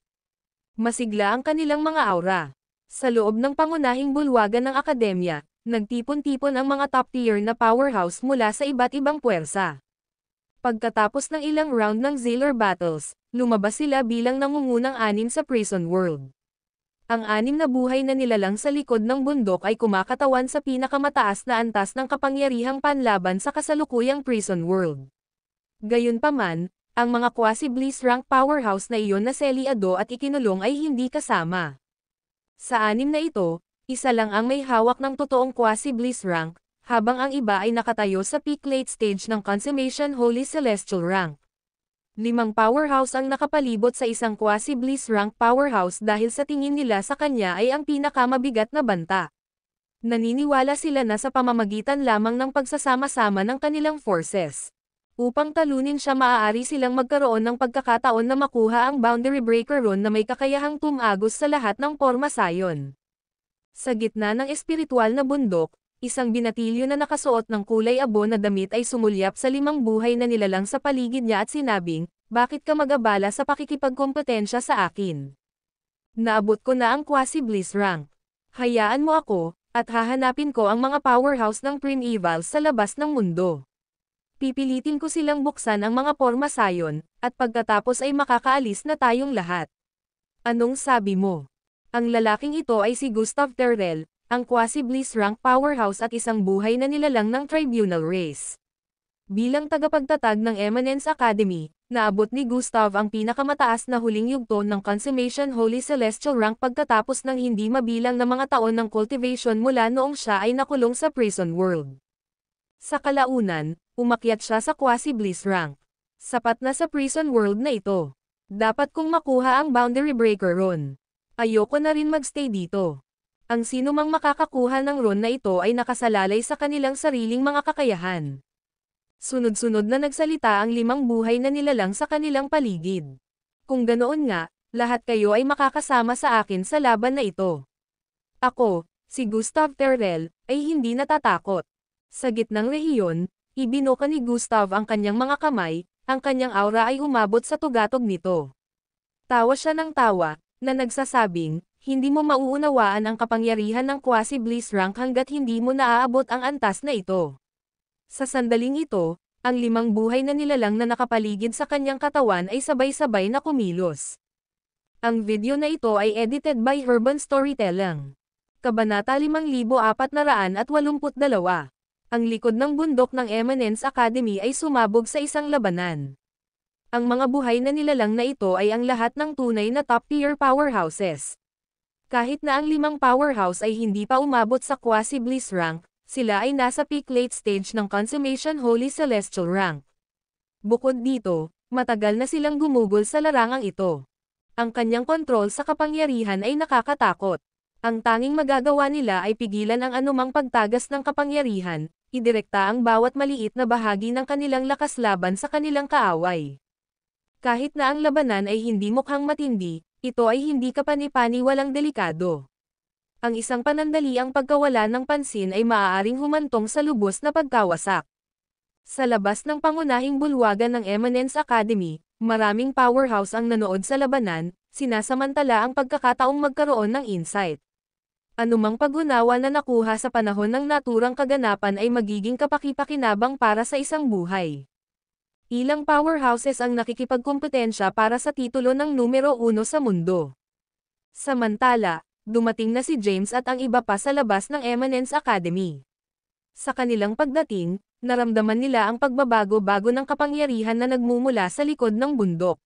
Masigla ang kanilang mga aura. Sa loob ng pangunahing bulwagan ng akademya, nagtipon-tipon ang mga top-tier na powerhouse mula sa iba't ibang puwersa. Pagkatapos ng ilang round ng Zealer battles, lumabas sila bilang nangungunang anim sa Prison World. Ang anim na buhay na nilalang sa likod ng bundok ay kumakatawan sa pinakamataas na antas ng kapangyarihang panlaban sa kasalukuyang Prison World. Gayunpaman, ang mga Quasi-Bliss rank powerhouse na iyon na selyado at ikinulong ay hindi kasama. Sa anim na ito, isa lang ang may hawak ng totoong Quasi-Bliss rank, habang ang iba ay nakatayo sa peak late stage ng Consummation Holy Celestial rank. 5 powerhouse ang nakapalibot sa isang Quasi-Bliss rank powerhouse dahil sa tingin nila sa kanya ay ang pinakamabigat na banta. Naniniwala sila na sa pamamagitan lamang ng pagsasama-sama ng kanilang forces. Upang talunin siya maaari silang magkaroon ng pagkakataon na makuha ang Boundary Breaker Rune na may kakayahang tumagos sa lahat ng porma sayon. Sa gitna ng espiritual na bundok, isang binatilyo na nakasuot ng kulay abo na damit ay sumulyap sa 5 buhay na nilalang sa paligid niya at sinabing, bakit ka mag-abala sa pakikipagkompetensya sa akin? Naabot ko na ang Quasi-Bliss rank. Hayaan mo ako, at hahanapin ko ang mga powerhouse ng Primeval sa labas ng mundo. Pipilitin ko silang buksan ang mga porma sayon, at pagkatapos ay makakaalis na tayong lahat. Anong sabi mo? Ang lalaking ito ay si Gustav Terrell, ang Quasi-Bliss rank powerhouse at isang buhay na nilalang ng Tribunal race. Bilang tagapagtatag ng Eminence Academy, naabot ni Gustav ang pinakamataas na huling yugto ng Consummation Holy Celestial Rank pagkatapos ng hindi mabilang na mga taon ng cultivation mula noong siya ay nakulong sa Prison World. Sa kalaunan, umakyat siya sa Quasi-Bliss rank. Sapat na sa Prison World na ito. Dapat kong makuha ang Boundary Breaker Rune. Ayoko na rin magstay dito. Ang sinumang makakakuha ng rune na ito ay nakasalalay sa kanilang sariling mga kakayahan. Sunod-sunod na nagsalita ang 5 buhay na nilalang sa kanilang paligid. Kung ganoon nga, lahat kayo ay makakasama sa akin sa laban na ito. Ako, si Gustav Terrell, ay hindi natatakot. Sa gitnang rehiyon, ibinuka ni Gustav ang kanyang mga kamay, ang kanyang aura ay umabot sa tugatog nito. Tawa siya ng tawa, na nagsasabing, hindi mo mauunawaan ang kapangyarihan ng Quasi-Bliss rank hanggat hindi mo naaabot ang antas na ito. Sa sandaling ito, ang 5 buhay na nilalang na nakapaligid sa kanyang katawan ay sabay-sabay na kumilos. Ang video na ito ay edited by Urban Storytelling. Kabanata 5482. Ang likod ng bundok ng Eminence Academy ay sumabog sa isang labanan. Ang mga buhay na nilalang na ito ay ang lahat ng tunay na top-tier powerhouses. Kahit na ang 5 powerhouse ay hindi pa umabot sa Quasi-Bliss rank, sila ay nasa peak late stage ng Consummation Holy Celestial rank. Bukod dito, matagal na silang gumugol sa larangang ito. Ang kanyang kontrol sa kapangyarihan ay nakakatakot. Ang tanging magagawa nila ay pigilan ang anumang pagtagas ng kapangyarihan, idirekta ang bawat maliit na bahagi ng kanilang lakas laban sa kanilang kaaway. Kahit na ang labanan ay hindi mukhang matindi, ito ay hindi kapani-paniwalang delikado. Ang isang panandaliang pagkawala ng pansin ay maaaring humantong sa lubos na pagkawasak. Sa labas ng pangunahing bulwagan ng Eminence Academy, maraming powerhouse ang nanood sa labanan, sinasamantala ang pagkakataong magkaroon ng insight. Anumang pag-unawa na nakuha sa panahon ng naturang kaganapan ay magiging kapaki-pakinabang para sa isang buhay. Ilang powerhouses ang nakikipagkumpetensya para sa titulo ng numero 1 sa mundo. Samantala, dumating na si James at ang iba pa sa labas ng Eminence Academy. Sa kanilang pagdating, naramdaman nila ang pagbabago-bago ng kapangyarihan na nagmumula sa likod ng bundok.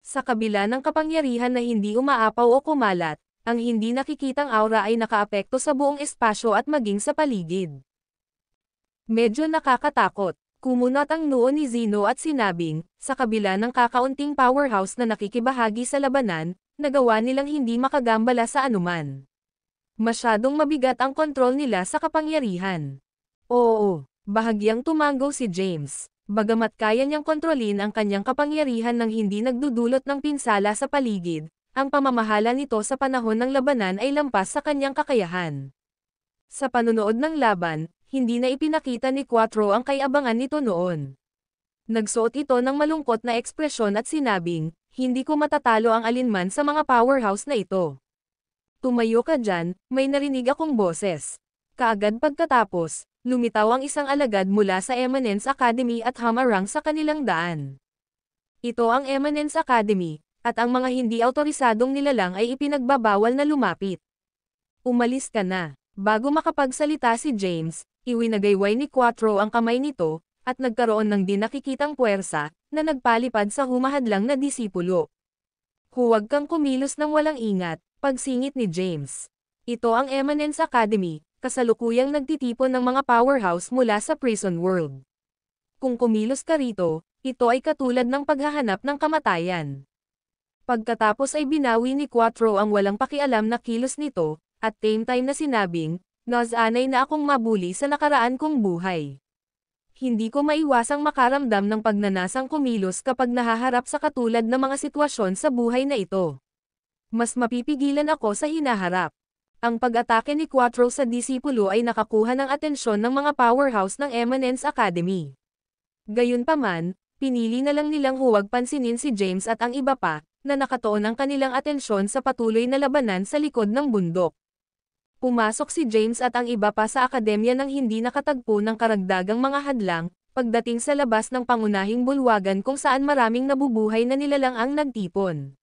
Sa kabila ng kapangyarihan na hindi umaapaw o kumalat, ang hindi nakikitang aura ay nakaapekto sa buong espasyo at maging sa paligid. Medyo nakakatakot. Kumunat ang noo ni Zeno at sinabing, sa kabila ng kakaunting powerhouse na nakikibahagi sa labanan, nagawa nilang hindi makagambala sa anuman. Masyadong mabigat ang kontrol nila sa kapangyarihan. Oo, bahagyang tumango si James. Bagamat kaya niyang kontrolin ang kanyang kapangyarihan nang hindi nagdudulot ng pinsala sa paligid, ang pamamahala nito sa panahon ng labanan ay lampas sa kanyang kakayahan. Sa panunood ng laban, hindi na ipinakita ni Quattro ang kay-abangan nito noon. Nagsuot ito ng malungkot na ekspresyon at sinabing, hindi ko matatalo ang alinman sa mga powerhouse na ito. Tumayo ka dyan, may narinig akong boses. Kaagad pagkatapos, lumitaw ang isang alagad mula sa Eminence Academy at hamarang sa kanilang daan. Ito ang Eminence Academy, at ang mga hindi autorisadong nilalang ay ipinagbabawal na lumapit. Umalis ka na. Bago makapagsalita si James, iwinagayway ni Quattro ang kamay nito, at nagkaroon ng di nakikitang puwersa, na nagpalipad sa humahadlang na disipulo. Huwag kang kumilos ng walang ingat, pagsingit ni James. Ito ang Eminence Academy, kasalukuyang nagtitipon ng mga powerhouse mula sa Prison World. Kung kumilos ka rito, ito ay katulad ng paghahanap ng kamatayan. Pagkatapos ay binawi ni Quattro ang walang pakialam na kilos nito, at same time na sinabing, nasanay na akong mabuli sa nakaraan kong buhay. Hindi ko maiwasang makaramdam ng pagnanasang kumilos kapag nahaharap sa katulad na mga sitwasyon sa buhay na ito. Mas mapipigilan ako sa hinaharap. Ang pag-atake ni Quattro sa disipulo ay nakakuha ng atensyon ng mga powerhouse ng Eminence Academy. Gayunpaman, pinili na lang nilang huwag pansinin si James at ang iba pa, na nakatuon ang kanilang atensyon sa patuloy na labanan sa likod ng bundok. Pumasok si James at ang iba pa sa akademya nang hindi nakatagpo ng karagdagang mga hadlang, pagdating sa labas ng pangunahing bulwagan kung saan maraming nabubuhay na nilalang ang nagtipon.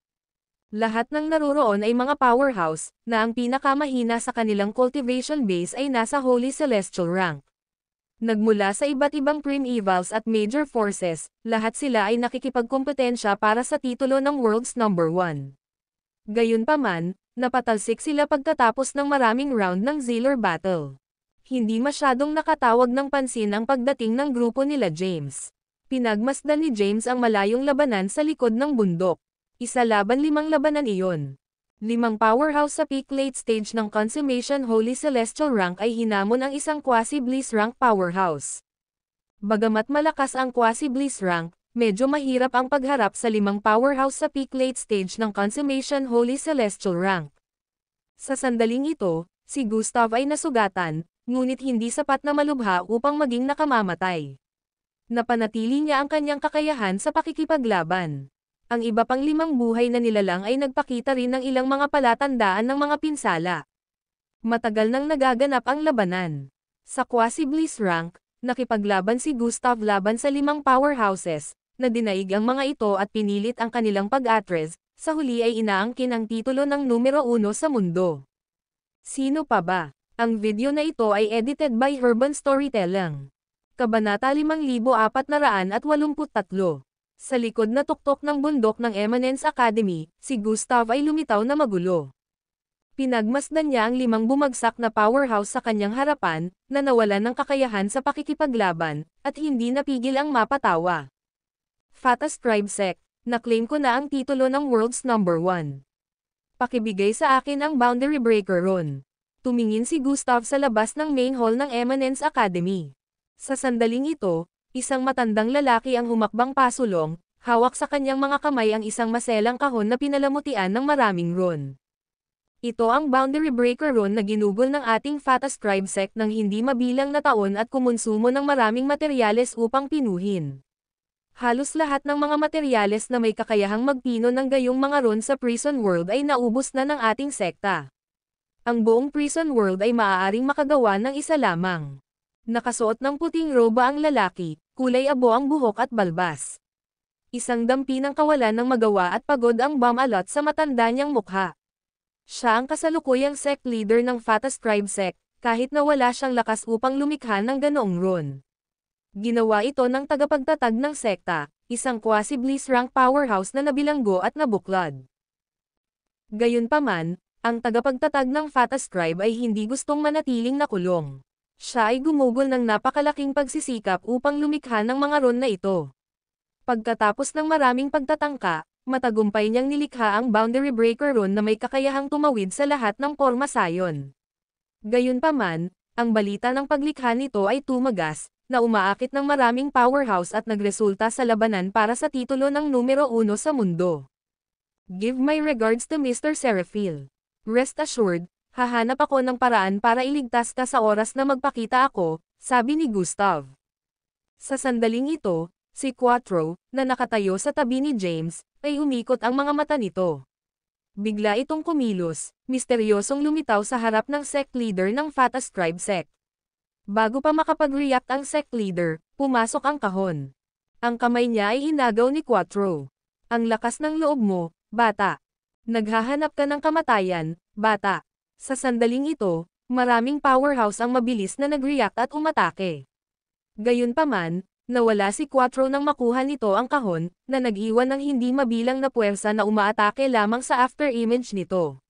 Lahat ng naroroon ay mga powerhouse, na ang pinakamahina sa kanilang cultivation base ay nasa Holy Celestial rank. Nagmula sa iba't ibang Primevals at Major Forces, lahat sila ay nakikipagkompetensya para sa titulo ng World's Number 1. Gayunpaman, napatalsik sila pagkatapos ng maraming round ng Zilor Battle. Hindi masyadong nakatawag ng pansin ang pagdating ng grupo nila James. Pinagmasdan ni James ang malayong labanan sa likod ng bundok. 1-5 labanan iyon. 5 powerhouse sa peak late stage ng Consummation Holy Celestial rank ay hinamon ang isang Quasi-Bliss rank powerhouse. Bagamat malakas ang Quasi-Bliss rank, medyo mahirap ang pagharap sa 5 powerhouse sa peak late stage ng Consummation Holy Celestial rank. Sa sandaling ito, si Gustav ay nasugatan, ngunit hindi sapat na malubha upang maging nakamamatay. Napanatili niya ang kanyang kakayahan sa pakikipaglaban. Ang iba pang 5 buhay na nilalang ay nagpakita rin ng ilang mga palatandaan ng mga pinsala. Matagal nang nagaganap ang labanan. Sa Quasi-Bliss rank, nakipaglaban si Gustav laban sa 5 powerhouses, na dinaig ang mga ito at pinilit ang kanilang pag-atres, sa huli ay inaangkin ang titulo ng numero 1 sa mundo. Sino pa ba? Ang video na ito ay edited by Urban Storytelling. Kabanata 5483. Sa likod na tuktok ng bundok ng Eminence Academy, si Gustav ay lumitaw na magulo. Pinagmasdan niya ang 5 bumagsak na powerhouse sa kanyang harapan, na nawalan ng kakayahan sa pakikipaglaban, at hindi napigil ang mapatawa. Fatas Tribe Sect, na-claim ko na ang titulo ng World's Number 1. Pakibigay sa akin ang Boundary Breaker Rune. Tumingin si Gustav sa labas ng main hall ng Eminence Academy. Sa sandaling ito, isang matandang lalaki ang humakbang pasulong, hawak sa kanyang mga kamay ang isang maselang kahon na pinalamutian ng maraming rune. Ito ang Boundary Breaker Rune na ginugol ng ating Fatas Tribe Sect ng hindi mabilang na taon at kumonsumo ng maraming materyales upang pinuhin. Halos lahat ng mga materyales na may kakayahang magpino ng gayong mga rune sa Prison World ay naubos na ng ating sekta. Ang buong Prison World ay maaaring makagawa ng isa lamang. Nakasuot ng puting roba ang lalaki, kulay abo ang buhok at balbas. Isang dampi ng kawalan ng magawa at pagod ang bumalot sa matanda niyang mukha. Siya ang kasalukuyang sect leader ng Fatas Tribe Sect, kahit na wala siyang lakas upang lumikha ng ganoong rune. Ginawa ito ng tagapagtatag ng sekta, isang Quasi-Bliss rank powerhouse na nabilanggo at nabuklod. Gayunpaman, ang tagapagtatag ng Fatas Tribe ay hindi gustong manatiling nakulong. Siya ay gumugol ng napakalaking pagsisikap upang lumikha ng mga rune na ito. Pagkatapos ng maraming pagtatangka, matagumpay niyang nilikha ang Boundary Breaker Rune na may kakayahang tumawid sa lahat ng porma sayon. Gayunpaman, ang balita ng paglikha nito ay tumagas, na umaakit ng maraming powerhouse at nagresulta sa labanan para sa titulo ng numero 1 sa mundo. Give my regards to Mr. Seraphil. Rest assured, hahanap ako ng paraan para iligtas ka sa oras na magpakita ako, sabi ni Gustav. Sa sandaling ito, si Quattro, na nakatayo sa tabi ni James, ay umikot ang mga mata nito. Bigla itong kumilos, misteryosong lumitaw sa harap ng sect leader ng Fatas Tribe Sect. Bago pa makapag-react ang sect leader, pumasok ang kahon. Ang kamay niya ay hinagaw ni Quattro. Ang lakas ng loob mo, bata. Naghahanap ka ng kamatayan, bata. Sa sandaling ito, maraming powerhouse ang mabilis na nag-react at umatake. Gayunpaman, nawala si Quattro nang makuha nito ang kahon, na nag-iwan ng hindi mabilang na puwersa na umaatake lamang sa after-image nito.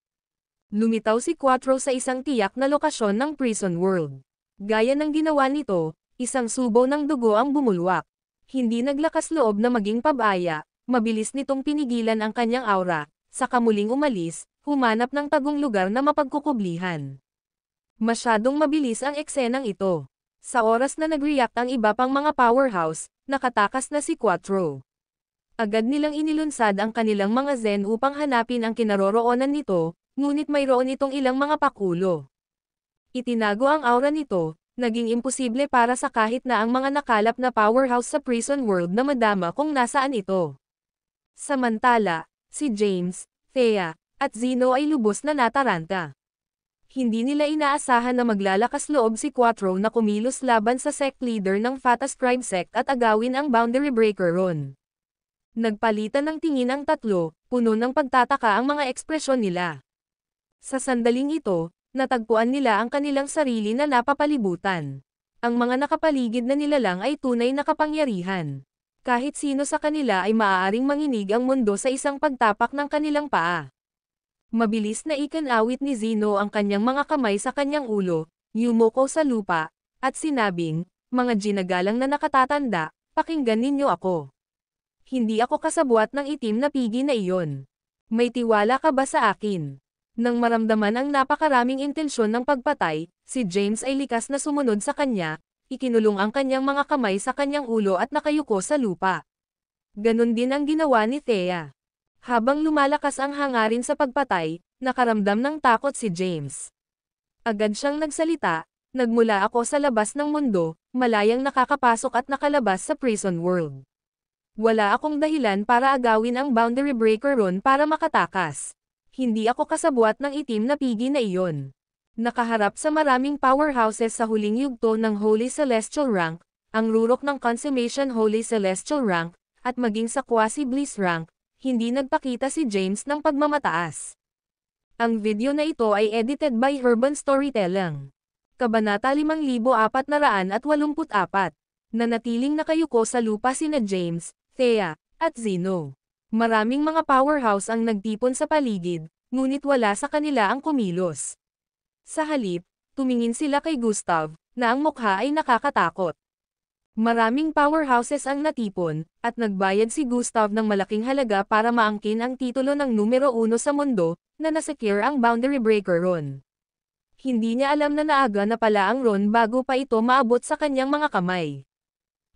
Lumitaw si Quattro sa isang tiyak na lokasyon ng Prison World. Gaya ng ginawa nito, isang subo ng dugo ang bumulwak. Hindi naglakas loob na maging pabaya, mabilis nitong pinigilan ang kanyang aura, saka muling umalis, humanap ng tagong lugar na mapagkukublihan. Masyadong mabilis ang eksenang ito. Sa oras na nag-react ang iba pang mga powerhouse, nakatakas na si Quattro. Agad nilang inilunsad ang kanilang mga zen upang hanapin ang kinaroroonan nito, ngunit mayroon itong ilang mga pakulo. Itinago ang aura nito, naging imposible para sa kahit na ang mga nakalap na powerhouse sa Prison World na madama kung nasaan ito. Samantala, si James, Thea, at Zeno ay lubos na nataranta. Hindi nila inaasahan na maglalakas loob si Quattro na kumilos laban sa sect leader ng Fatas Tribe Sect at agawin ang Boundary Breaker Rune. Nagpalitan ng tingin ang tatlo, puno ng pagtataka ang mga ekspresyon nila. Sa sandaling ito, natagpuan nila ang kanilang sarili na napapalibutan. Ang mga nakapaligid na nilalang ay tunay na kapangyarihan. Kahit sino sa kanila ay maaaring manginig ang mundo sa isang pagtapak ng kanilang paa. Mabilis na ikinawit ni Zeno ang kanyang mga kamay sa kanyang ulo, yumoko sa lupa, at sinabing, "Mga ginagalang na nakatatanda, pakinggan ninyo ako. Hindi ako kasabwat ng itim na pigi na iyon. May tiwala ka ba sa akin?" Nang maramdaman ang napakaraming intensyon ng pagpatay, si James ay likas na sumunod sa kanya, ikinulong ang kanyang mga kamay sa kanyang ulo at nakayuko sa lupa. Ganon din ang ginawa ni Thea. Habang lumalakas ang hangarin sa pagpatay, nakaramdam ng takot si James. Agad siyang nagsalita, "Nagmula ako sa labas ng mundo, malayang nakakapasok at nakalabas sa prison world. Wala akong dahilan para agawin ang boundary breaker ron para makatakas. Hindi ako kasabwat ng itim na pigi na iyon." Nakaharap sa maraming powerhouses sa huling yugto ng Holy Celestial Rank, ang rurok ng Consummation Holy Celestial Rank, at maging sa Quasi Bliss Rank, hindi nagpakita si James ng pagmamataas. Ang video na ito ay edited by Urban Storytelling. Kabanata 5484. Nanatiling nakayuko sa lupa sina James, Thea, at Zeno. Maraming mga powerhouse ang nagtipon sa paligid, ngunit wala sa kanila ang kumilos. Sa halip, tumingin sila kay Gustav, na ang mukha ay nakakatakot. Maraming powerhouses ang natipon, at nagbayad si Gustav ng malaking halaga para maangkin ang titulo ng numero 1 sa mundo, na nasecure ang boundary breaker ron. Hindi niya alam na naaga na pala ang ron bago pa ito maabot sa kanyang mga kamay.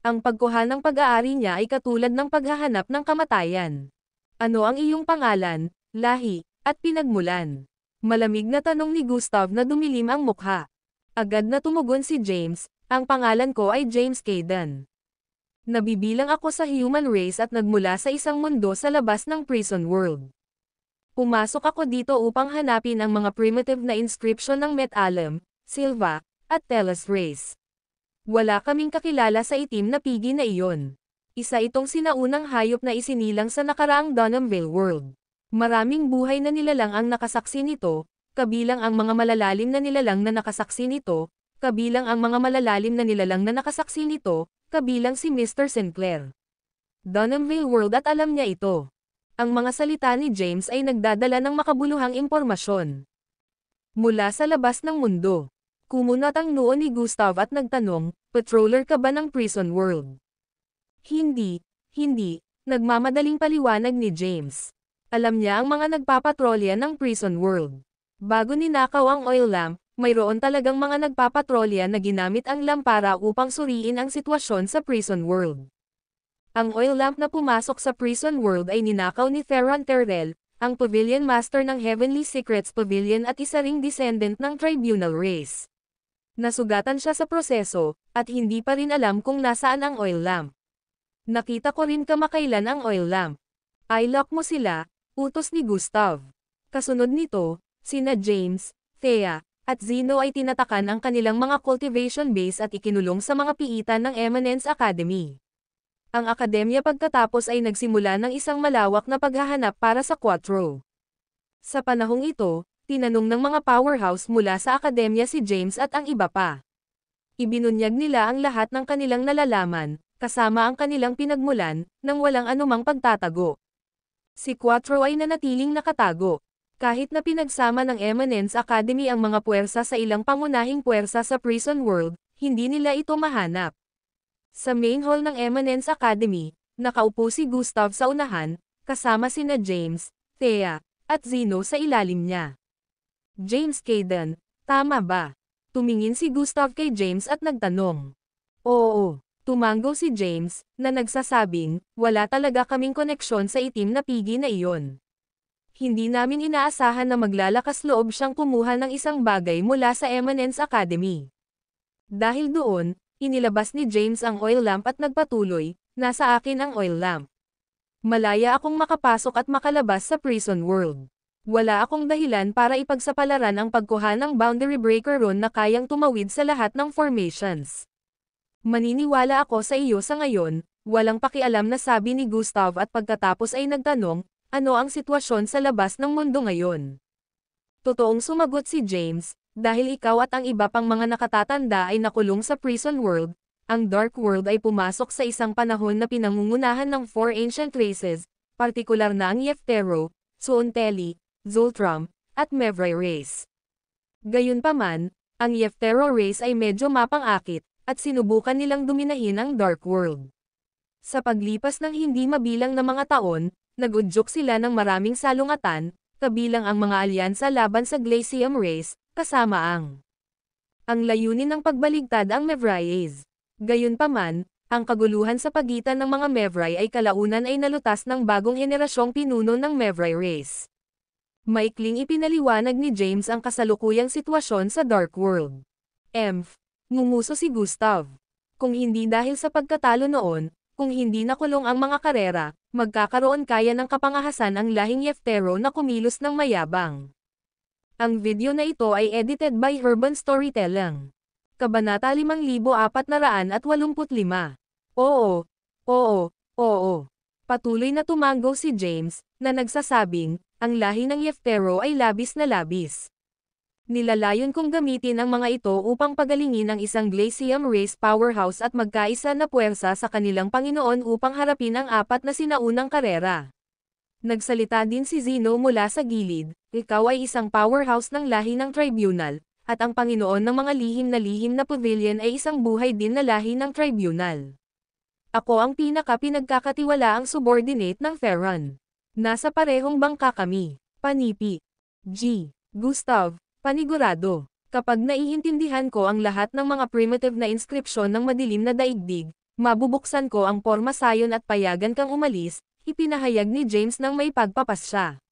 Ang pagkuha ng pag-aari niya ay katulad ng paghahanap ng kamatayan. "Ano ang iyong pangalan, lahi, at pinagmulan?" Malamig na tanong ni Gustav na dumilim ang mukha. Agad na tumugon si James, "Ang pangalan ko ay James Caden. Nabibilang ako sa human race at nagmula sa isang mundo sa labas ng prison world. Pumasok ako dito upang hanapin ang mga primitive na inscription ng Met-Alem, Silva, at Telos race. Wala kaming kakilala sa itim na pigi na iyon. Isa itong sinaunang hayop na isinilang sa nakaraang Dunhamville world. Maraming buhay na nilalang ang nakasaksi nito, kabilang ang mga malalalim na nilalang na nakasaksi nito, kabilang ang mga malalalim na nilalang na nakasaksi nito, kabilang si Mr. Sinclair. Dunhamville world at alam niya ito." Ang mga salita ni James ay nagdadala ng makabuluhang impormasyon. Mula sa labas ng mundo. Kumunat ang noo ni Gustav at nagtanong, "Patroller ka ba ng prison world?" Hindi, nagmamadaling paliwanag ni James. Alam niya ang mga nagpapatrolya ng prison world. Bago ninakaw ang oil lamp, mayroon talagang mga nagpapatrolya na ginamit ang lampara upang suriin ang sitwasyon sa prison world. Ang oil lamp na pumasok sa prison world ay ninakaw ni Theron Terrell, ang Pavilion Master ng Heavenly Secrets Pavilion at isa ring descendant ng Tribunal race. Nasugatan siya sa proseso, at hindi pa rin alam kung nasaan ang oil lamp. "Nakita ko rin kamakailan ang oil lamp. I-lock mo sila," utos ni Gustav. Kasunod nito, sina James, Thea, at Zeno ay tinatakan ang kanilang mga cultivation base at ikinulong sa mga piitan ng Eminence Academy. Ang akademya pagkatapos ay nagsimula ng isang malawak na paghahanap para sa Quattro. Sa panahong ito, tinanong ng mga powerhouse mula sa akademya si James at ang iba pa. Ibinunyag nila ang lahat ng kanilang nalalaman, kasama ang kanilang pinagmulan, nang walang anumang pagtatago. Si Quattro ay nanatiling nakatago. Kahit na pinagsama ng Eminence Academy ang mga puwersa sa ilang pangunahing puwersa sa prison world, hindi nila ito mahanap. Sa main hall ng Eminence Academy, nakaupo si Gustav sa unahan, kasama sina James, Thea, at Zeno sa ilalim niya. "James Caden, tama ba?" Tumingin si Gustav kay James at nagtanong. "Oo." Tumanggo si James, na nagsasabing, "Wala talaga kaming koneksyon sa itim na pigi na iyon. Hindi namin inaasahan na maglalakas loob siyang kumuha ng isang bagay mula sa Eminence Academy." Dahil doon, inilabas ni James ang oil lamp at nagpatuloy, "Nasa akin ang oil lamp. Malaya akong makapasok at makalabas sa prison world. Wala akong dahilan para ipagsapalaran ang pagkuha ng boundary breaker ron na kayang tumawid sa lahat ng formations. Maniniwala ako sa iyo sa ngayon." Walang pakialam na sabi ni Gustav at pagkatapos ay nagtanong, "Ano ang sitwasyon sa labas ng mundo ngayon?" Totoong sumagot si James, Dahil ikaw at ang iba pang mga nakatatanda ay nakulong sa prison world, ang Dark World ay pumasok sa isang panahon na pinangungunahan ng 4 ancient races, partikular na ang Yeftero, Tsuonteli, Zultram, at Mevrai race. Gayunpaman, ang Yeftero race ay medyo mapang-akit, at sinubukan nilang dominahin ang Dark World. Sa paglipas ng hindi mabilang na mga taon, nag-udyok sila ng maraming salungatan, kabilang ang mga alyansa laban sa Glacium race, kasama ang layunin ng pagbaligtad ang Mevrais. Gayunpaman, ang kaguluhan sa pagitan ng mga Mevrai ay kalaunan ay nalutas ng bagong henerasyong pinuno ng Mevrai race. Maikling ipinaliwanag ni James ang kasalukuyang sitwasyon sa Dark World. Ngumuso si Gustav. Kung hindi dahil sa pagkatalo noon, kung hindi nakulong ang mga karera, magkakaroon kaya ng kapangahasan ang lahing Yeftero na kumilos ng mayabang. Ang video na ito ay edited by Urban Storytelling. Kabanata 5485. Oo. Patuloy na tumanggo si James, na nagsasabing, ang lahi ng Yeftero ay labis na labis. Nilalayon kong gamitin ang mga ito upang pagalingin ang isang Glacium race powerhouse at magkaisa na puwersa sa kanilang Panginoon upang harapin ang 4 na sinaunang karera. Nagsalita din si Zeno mula sa gilid, ikaw ay isang powerhouse ng lahi ng Tribunal, at ang Panginoon ng mga lihim na pavilion ay isang buhay din na lahi ng Tribunal. Ako ang pinagkakatiwalaang subordinate ng Theron. Nasa parehong bangka kami. Panipi. Gustav, panigurado. Kapag naiintindihan ko ang lahat ng mga primitive na inskripsyon ng madilim na daigdig, mabubuksan ko ang porma sayon at payagan kang umalis, ipinahayag ni James nang may pagpapasya.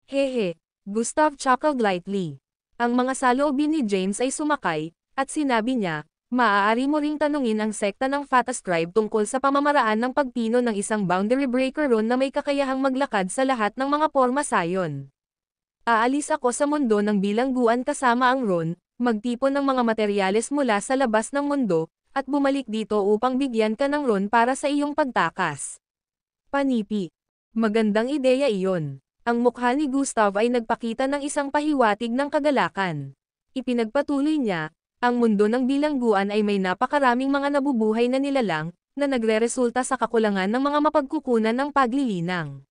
Hehe, Gustav chuckled lightly. Ang mga saloobin ni James ay sumakay, at sinabi niya, maaari mo ring tanungin ang sekta ng Fatas Tribe tungkol sa pamamaraan ng pagpino ng isang boundary breaker rune na may kakayahang maglakad sa lahat ng mga porma sayon. Aalis ako sa mundo ng bilangguan kasama ang rune, magtipon ng mga materyales mula sa labas ng mundo, at bumalik dito upang bigyan ka ng rune para sa iyong pagtakas. Panipi. Magandang ideya iyon. Ang mukha ni Gustav ay nagpakita ng isang pahiwatig ng kagalakan. Ipinagpatuloy niya, ang mundo ng bilangguan ay may napakaraming mga nabubuhay na nilalang, na nagreresulta sa kakulangan ng mga mapagkukunan ng paglilinang.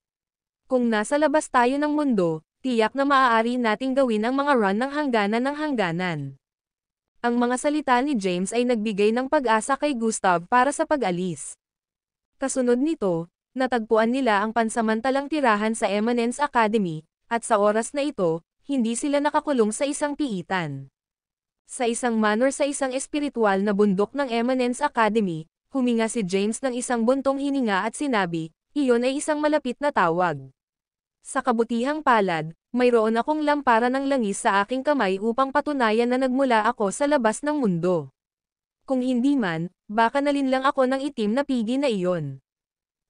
Kung nasa labas tayo ng mundo, tiyak na maaari nating gawin ang mga run ng hangganan. Ang mga salita ni James ay nagbigay ng pag-asa kay Gustav para sa pag-alis. Kasunod nito, natagpuan nila ang pansamantalang tirahan sa Eminence Academy, at sa oras na ito, hindi sila nakakulong sa isang piitan. Sa isang manor sa isang espiritual na bundok ng Eminence Academy, huminga si James ng isang buntong hininga at sinabi, iyon ay isang malapit na tawag. Sa kabutihang palad, mayroon akong lampara ng langis sa aking kamay upang patunayan na nagmula ako sa labas ng mundo. Kung hindi man, baka nalinlang ako ng itim na pigi na iyon.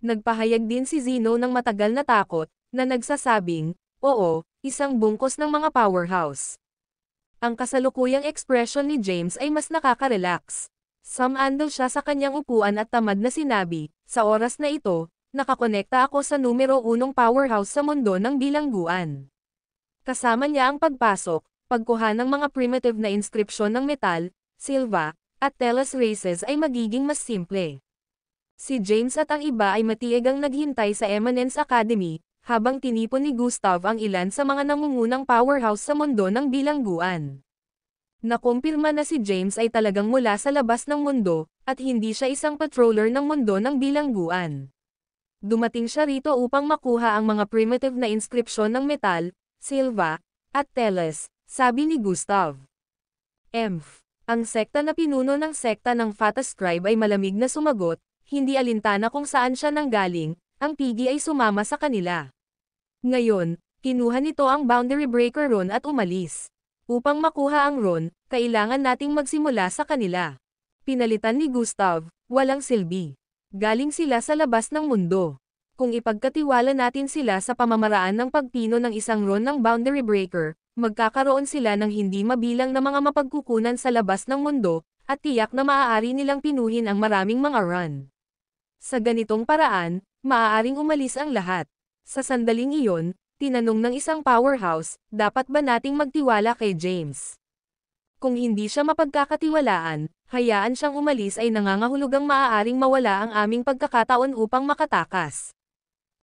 Nagpahayag din si Zeno ng matagal na takot, na nagsasabing, oo, isang bungkos ng mga powerhouse. Ang kasalukuyang ekspresyon ni James ay mas nakaka-relax. Sumandal siya sa kanyang upuan at tamad na sinabi, sa oras na ito, nakakonekta ako sa numero 1 powerhouse sa mundo ng bilangguan. Kasama niya ang pagpasok, pagkuha ng mga primitive na inskripsyon ng metal, silva, at telas races ay magiging mas simple. Si James at ang iba ay matiyagang naghintay sa Eminence Academy, habang tinipon ni Gustav ang ilan sa mga nangungunang powerhouse sa mundo ng bilangguan. Nakumpirma na si James ay talagang mula sa labas ng mundo, at hindi siya isang patroller ng mundo ng bilangguan. Dumating siya rito upang makuha ang mga primitive na inskripsyon ng metal, silva, at teles, sabi ni Gustav. Ang sekta na pinuno ng sekta ng Fatas Tribe ay malamig na sumagot, hindi alintana kung saan siya nanggaling, ang pigi ay sumama sa kanila. Ngayon, kinuha nito ang boundary breaker rune at umalis. Upang makuha ang rune, kailangan nating magsimula sa kanila. Pinalitan ni Gustav, walang silbi. Galing sila sa labas ng mundo. Kung ipagkatiwala natin sila sa pamamaraan ng pagpino ng isang rune ng boundary breaker, magkakaroon sila ng hindi mabilang na mga mapagkukunan sa labas ng mundo, at tiyak na maaari nilang pinuhin ang maraming mga run. Sa ganitong paraan, maaaring umalis ang lahat. Sa sandaling iyon, tinanong ng isang powerhouse, dapat ba nating magtiwala kay James? Kung hindi siya mapagkakatiwalaan, hayaan siyang umalis ay nangangahulugang maaaring mawala ang aming pagkakataon upang makatakas.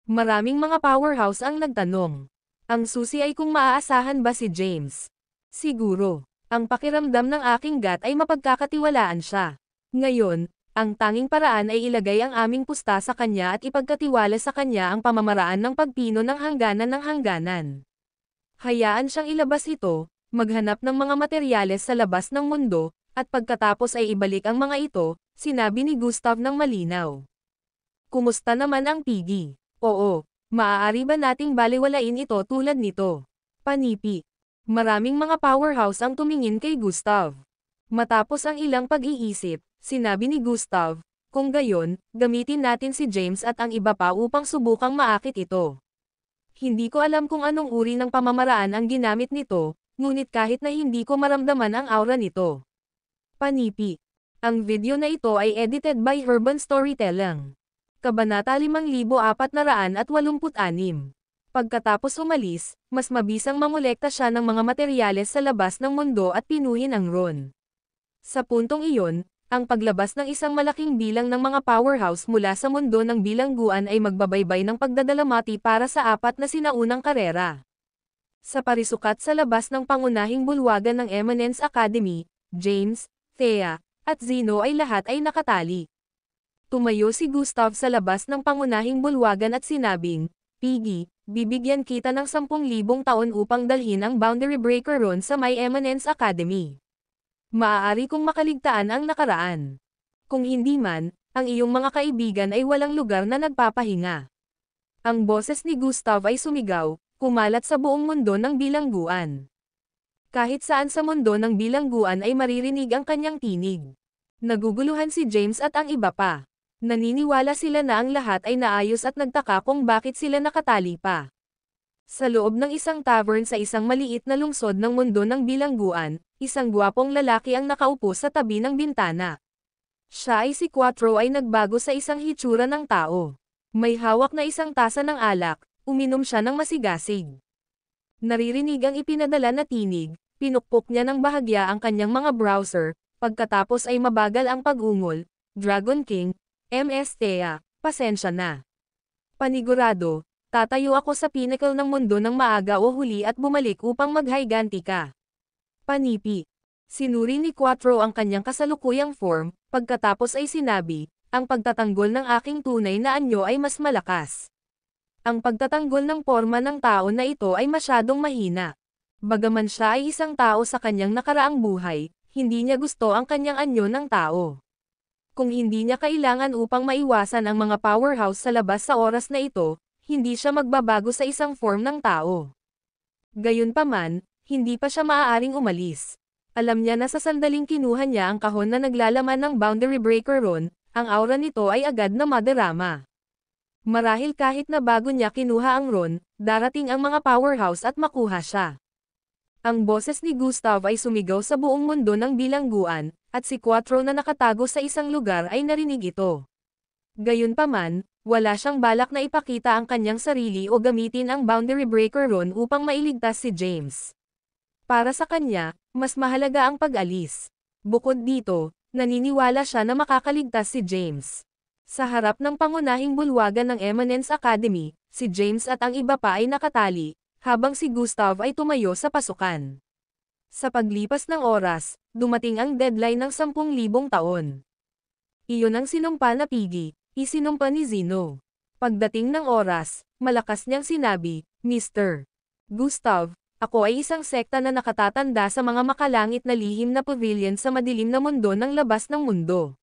Maraming mga powerhouse ang nagtanong. Ang susi ay kung maaasahan ba si James. Siguro. Ang pakiramdam ng aking gut ay mapagkakatiwalaan siya. Ngayon, ang tanging paraan ay ilagay ang aming pusta sa kanya at ipagkatiwala sa kanya ang pamamaraan ng pagpino ng hangganan. Hayaan siyang ilabas ito, maghanap ng mga materyales sa labas ng mundo, at pagkatapos ay ibalik ang mga ito, sinabi ni Gustav ng malinaw. Kumusta naman ang Piggy? Oo, maaari ba nating baliwalain ito tulad nito? Panipi. Maraming mga powerhouse ang tumingin kay Gustav. Matapos ang ilang pag-iisip, sinabi ni Gustav, kung gayon, gamitin natin si James at ang iba pa upang subukang maakit ito. Hindi ko alam kung anong uri ng pamamaraan ang ginamit nito, ngunit kahit na hindi ko maramdaman ang aura nito. Panipi. Ang video na ito ay edited by Urban Storytelling. Kabanata 5486. Pagkatapos umalis, mas mabisang mangolekta siya ng mga materyales sa labas ng mundo at pinuhin ang Ron. Sa puntong iyon, ang paglabas ng isang malaking bilang ng mga powerhouse mula sa mundo ng bilangguan ay magbabaybay ng pagdadalamati para sa apat na sinaunang karera. Sa parisukat sa labas ng pangunahing bulwagan ng Eminence Academy, James, Thea, at Zeno ay lahat ay nakatali. Tumayo si Gustav sa labas ng pangunahing bulwagan at sinabing, Piggy, bibigyan kita ng 10,000 taon upang dalhin ang Boundary Breaker Ron sa may Eminence Academy. Maaari kong makaligtaan ang nakaraan. Kung hindi man, ang iyong mga kaibigan ay walang lugar na nagpapahinga. Ang boses ni Gustav ay sumigaw, kumalat sa buong mundo ng bilangguan. Kahit saan sa mundo ng bilangguan ay maririnig ang kanyang tinig. Naguguluhan si James at ang iba pa. Naniniwala sila na ang lahat ay naayos at nagtaka kung bakit sila nakatali pa. Sa loob ng isang tavern sa isang maliit na lungsod ng mundo ng bilangguan, isang gwapong lalaki ang nakaupo sa tabi ng bintana. Siya ay si Quattro ay nagbago sa isang hitsura ng tao. May hawak na isang tasa ng alak, uminom siya ng masigasig. Naririnig ang ipinadala na tinig, pinukpok niya ng bahagya ang kanyang mga browser, pagkatapos ay mabagal ang pag-ungol, Dragon King, MS Thea, pasensya na. Panigurado, tatayo ako sa pinnacle ng mundo ng maaga o huli at bumalik upang maghayganti ka. Panipi. Sinuri ni Quattro ang kanyang kasalukuyang form, pagkatapos ay sinabi, ang pagtatanggol ng aking tunay na anyo ay mas malakas. Ang pagtatanggol ng porma ng tao na ito ay masyadong mahina. Bagaman siya ay isang tao sa kanyang nakaraang buhay, hindi niya gusto ang kanyang anyo ng tao. Kung hindi niya kailangan upang maiwasan ang mga powerhouse sa labas sa oras na ito, hindi siya magbabago sa isang form ng tao. Gayunpaman, hindi pa siya maaaring umalis. Alam niya na sa sandaling kinuha niya ang kahon na naglalaman ng Boundary Breaker Ron, ang aura nito ay agad na madarama. Marahil kahit na bago niya kinuha ang Ron, darating ang mga powerhouse at makuha siya. Ang boses ni Gustav ay sumigaw sa buong mundo ng bilangguan, at si Quattro na nakatago sa isang lugar ay narinig ito. Gayunpaman, wala siyang balak na ipakita ang kanyang sarili o gamitin ang Boundary Breaker Ron upang mailigtas si James. Para sa kanya, mas mahalaga ang pag-alis. Bukod dito, naniniwala siya na makakaligtas si James. Sa harap ng pangunahing bulwagan ng Eminence Academy, si James at ang iba pa ay nakatali, habang si Gustav ay tumayo sa pasukan. Sa paglipas ng oras, dumating ang deadline ng 10,000 taon. Iyon ang sinumpa na Piggy, isinumpa ni Zeno. Pagdating ng oras, malakas niyang sinabi, Mr. Gustav, ako ay isang sekta na nakatatanda sa mga makalangit na lihim na pavilion sa madilim na mundo ng labas ng mundo.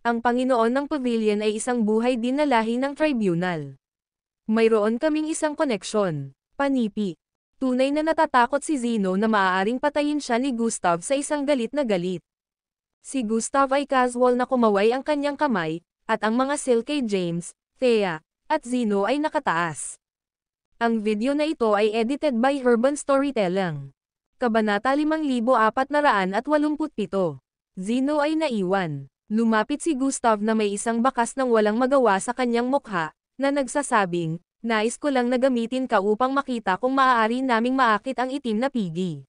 Ang Panginoon ng pavilion ay isang buhay din na lahi ng tribunal. Mayroon kaming isang koneksyon. Panipi. Tunay na natatakot si Zeno na maaaring patayin siya ni Gustav sa isang galit na galit. Si Gustav ay casual na kumaway ang kanyang kamay, at ang mga seal kay James, Thea, at Zeno ay nakataas. Ang video na ito ay edited by Urban Storytelling. Kabanata 5487. Zeno ay naiwan. Lumapit si Gustav na may isang bakas ng walang magawa sa kanyang mukha, na nagsasabing, nais ko lang na gamitin ka upang makita kung maaari naming maakit ang itim na Piggy.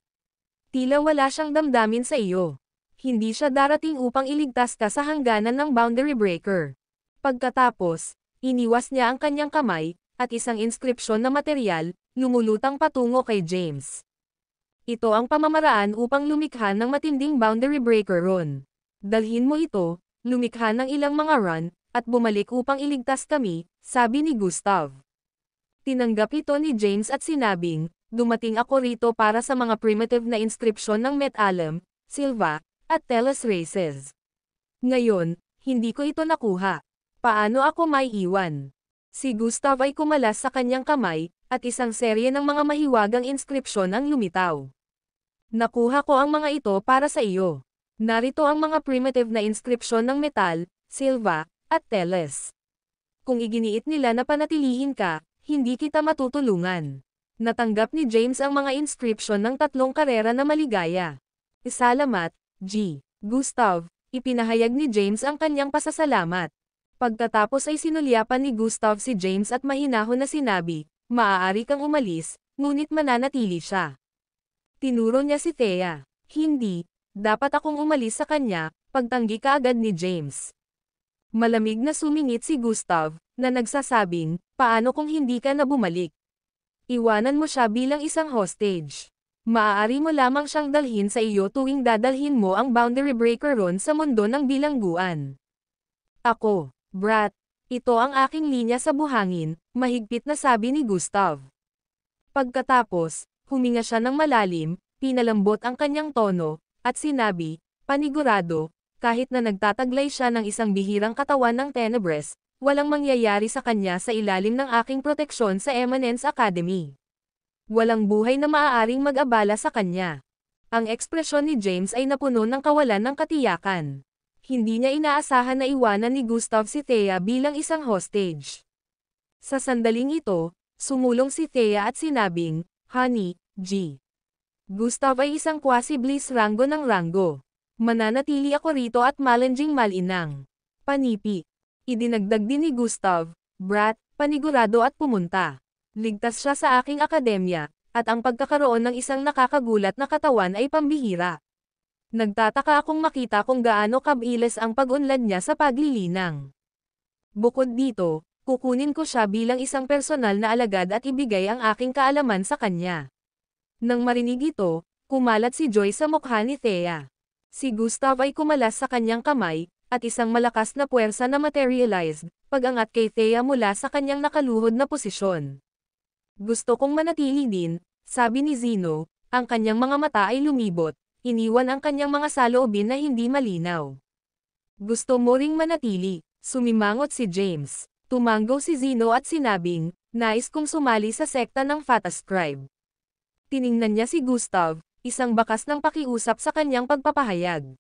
Tila wala siyang damdamin sa iyo. Hindi siya darating upang iligtas ka sa hangganan ng boundary breaker. Pagkatapos, iniwas niya ang kanyang kamay, at isang inskripsyon na material, lumulutang patungo kay James. Ito ang pamamaraan upang lumikha ng matinding boundary breaker run. Dalhin mo ito, lumikha ng ilang mga run, at bumalik upang iligtas kami, sabi ni Gustav. Tinanggap ito ni James at sinabing, dumating ako rito para sa mga primitive na inskripsyon ng Metallum, Silva, at Teles races. Ngayon, hindi ko ito nakuha. Paano ako may iwan? Si Gustav ay kumalas sa kanyang kamay, at isang serye ng mga mahiwagang inskripsyon ang lumitaw. Nakuha ko ang mga ito para sa iyo. Narito ang mga primitive na inskripsyon ng Metal, Silva, at Teles. Kung iginiit nila na panatilihin ka, hindi kita matutulungan. Natanggap ni James ang mga inskripsyon ng 3 karera na maligaya. Salamat, G. Gustav, ipinahayag ni James ang kanyang pasasalamat. Pagkatapos ay sinulyapan ni Gustav si James at mahinahon na sinabi, maaari kang umalis, ngunit mananatili siya. Tinuro niya si Thea. Hindi, dapat akong umalis sa kanya, pagtanggi kaagad ni James. Malamig na sumingit si Gustav, na nagsasabing, paano kung hindi ka na bumalik? Iwanan mo siya bilang isang hostage. Maaari mo lamang siyang dalhin sa iyo tuwing dadalhin mo ang boundary breaker run sa mundo ng bilangguan. Ako, Brat, ito ang aking linya sa buhangin, mahigpit na sabi ni Gustav. Pagkatapos, huminga siya ng malalim, pinalambot ang kanyang tono, at sinabi, panigurado, kahit na nagtataglay siya ng isang bihirang katawan ng Tenebres, walang mangyayari sa kanya sa ilalim ng aking proteksyon sa Eminence Academy. Walang buhay na maaaring mag-abala sa kanya. Ang ekspresyon ni James ay napuno ng kawalan ng katiyakan. Hindi niya inaasahan na iwanan ni Gustav si Thea bilang isang hostage. Sa sandaling ito, sumulong si Thea at sinabing, Honey, G. Gustav ay isang quasi-bliss rango ng rango. Mananatili ako rito at malanjing malinang. Panipi. Idinagdag din ni Gustav, Brat, panigurado at pumunta. Ligtas siya sa aking akademya, at ang pagkakaroon ng isang nakakagulat na katawan ay pambihira. Nagtataka akong makita kung gaano kabilis ang pag-unlad niya sa paglilinang. Bukod dito, kukunin ko siya bilang isang personal na alagad at ibigay ang aking kaalaman sa kanya. Nang marinig ito, kumalat si Joy sa mukha ni Thea. Si Gustav ay kumalas sa kanyang kamay, at isang malakas na puwersa na materialized, pag-angat kay Thea mula sa kanyang nakaluhod na posisyon. Gusto kong manatili din, sabi ni Zeno, ang kanyang mga mata ay lumibot, iniwan ang kanyang mga saloobin na hindi malinaw. Gusto mo ring manatili, sumimangot si James. Tumanggaw si Zeno at sinabing, nais kong sumali sa sekta ng Fata Scribe. Tiningnan niya si Gustav, isang bakas ng pakiusap sa kanyang pagpapahayag.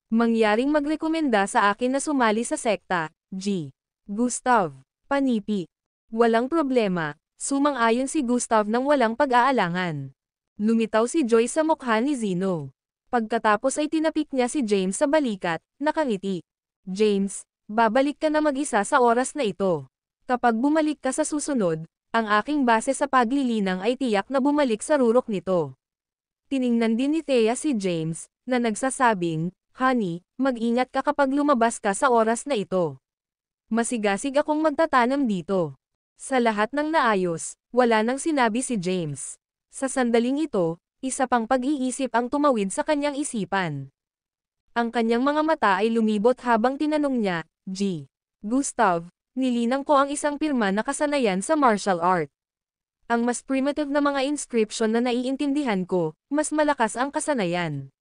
Mangyaring magrekomenda sa akin na sumali sa sekta, G. Gustav. Panipi. Walang problema, sumang-ayon si Gustav nang walang pag-aalangan. Lumitaw si Joy sa mukha ni Zeno. Pagkatapos ay tinapik niya si James sa balikat, nakangiti. James, babalik ka na mag-isa sa oras na ito. Kapag bumalik ka sa susunod, ang aking base sa paglilinang ay tiyak na bumalik sa rurok nito. Tiningnan din ni Thea si James, na nagsasabing, Honey, mag-ingat ka kapag lumabas ka sa oras na ito. Masigasig akong magtatanam dito. Sa lahat ng naayos, wala nang sinabi si James. Sa sandaling ito, isa pang pag-iisip ang tumawid sa kanyang isipan. Ang kanyang mga mata ay lumibot habang tinanong niya, G. Gustav, nilinang ko ang isang pirma na kasanayan sa martial art. Ang mas primitive na mga inscription na naiintindihan ko, mas malakas ang kasanayan.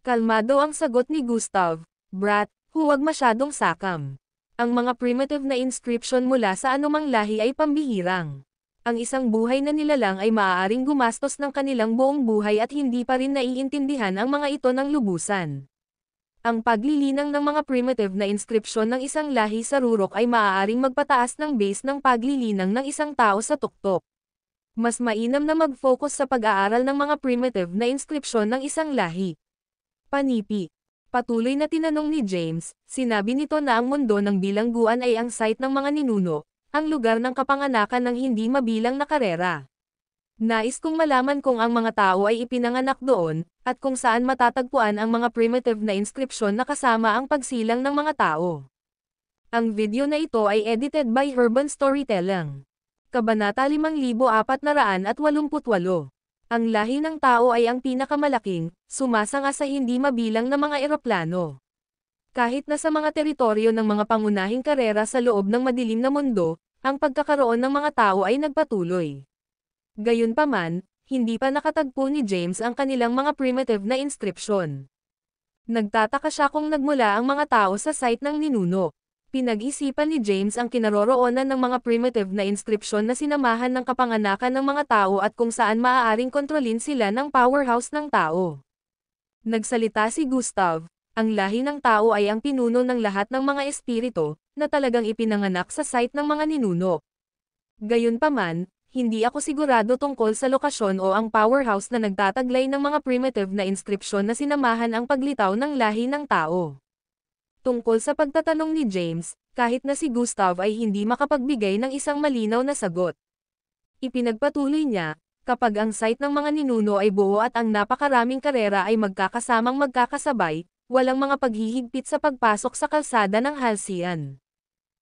Kalmado ang sagot ni Gustav, Brat, huwag masyadong sakam. Ang mga primitive na inscription mula sa anumang lahi ay pambihirang. Ang isang buhay na nilalang ay maaaring gumastos ng kanilang buong buhay at hindi pa rin naiintindihan ang mga ito ng lubusan. Ang paglilinang ng mga primitive na inscription ng isang lahi sa rurok ay maaaring magpataas ng base ng paglilinang ng isang tao sa tuktok. Mas mainam na mag-focus sa pag-aaral ng mga primitive na inskripsyon ng isang lahi. Panipi. Patuloy na tinanong ni James, sinabi nito na ang mundo ng bilangguan ay ang site ng mga ninuno, ang lugar ng kapanganakan ng hindi mabilang na karera. Nais kong malaman kung ang mga tao ay ipinanganak doon, at kung saan matatagpuan ang mga primitive na inskripsyon na kasama ang pagsilang ng mga tao. Ang video na ito ay edited by Urban Storytelling. Kabanata 5488. Ang lahi ng tao ay ang pinakamalaking, sumasanga sa hindi mabilang na mga eroplano. Kahit na sa mga teritoryo ng mga pangunahing karera sa loob ng madilim na mundo, ang pagkakaroon ng mga tao ay nagpatuloy. Gayunpaman, hindi pa nakatagpo ni James ang kanilang mga primitive na inskripsyon. Nagtataka siya kung nagmula ang mga tao sa site ng ninuno. Pinag-isipan ni James ang kinaroroonan ng mga primitive na inskripsyon na sinamahan ng kapanganakan ng mga tao at kung saan maaaring kontrolin sila ng powerhouse ng tao. Nagsalita si Gustav, ang lahi ng tao ay ang pinuno ng lahat ng mga espiritu, na talagang ipinanganak sa site ng mga ninuno. Gayunpaman, hindi ako sigurado tungkol sa lokasyon o ang powerhouse na nagtataglay ng mga primitive na inskripsyon na sinamahan ang paglitaw ng lahi ng tao. Tungkol sa pagtatanong ni James, kahit na si Gustav ay hindi makapagbigay ng isang malinaw na sagot. Ipinagpatuloy niya, kapag ang site ng mga ninuno ay buo at ang napakaraming karera ay magkakasamang magkakasabay, walang mga paghihigpit sa pagpasok sa kalsada ng Halcyon.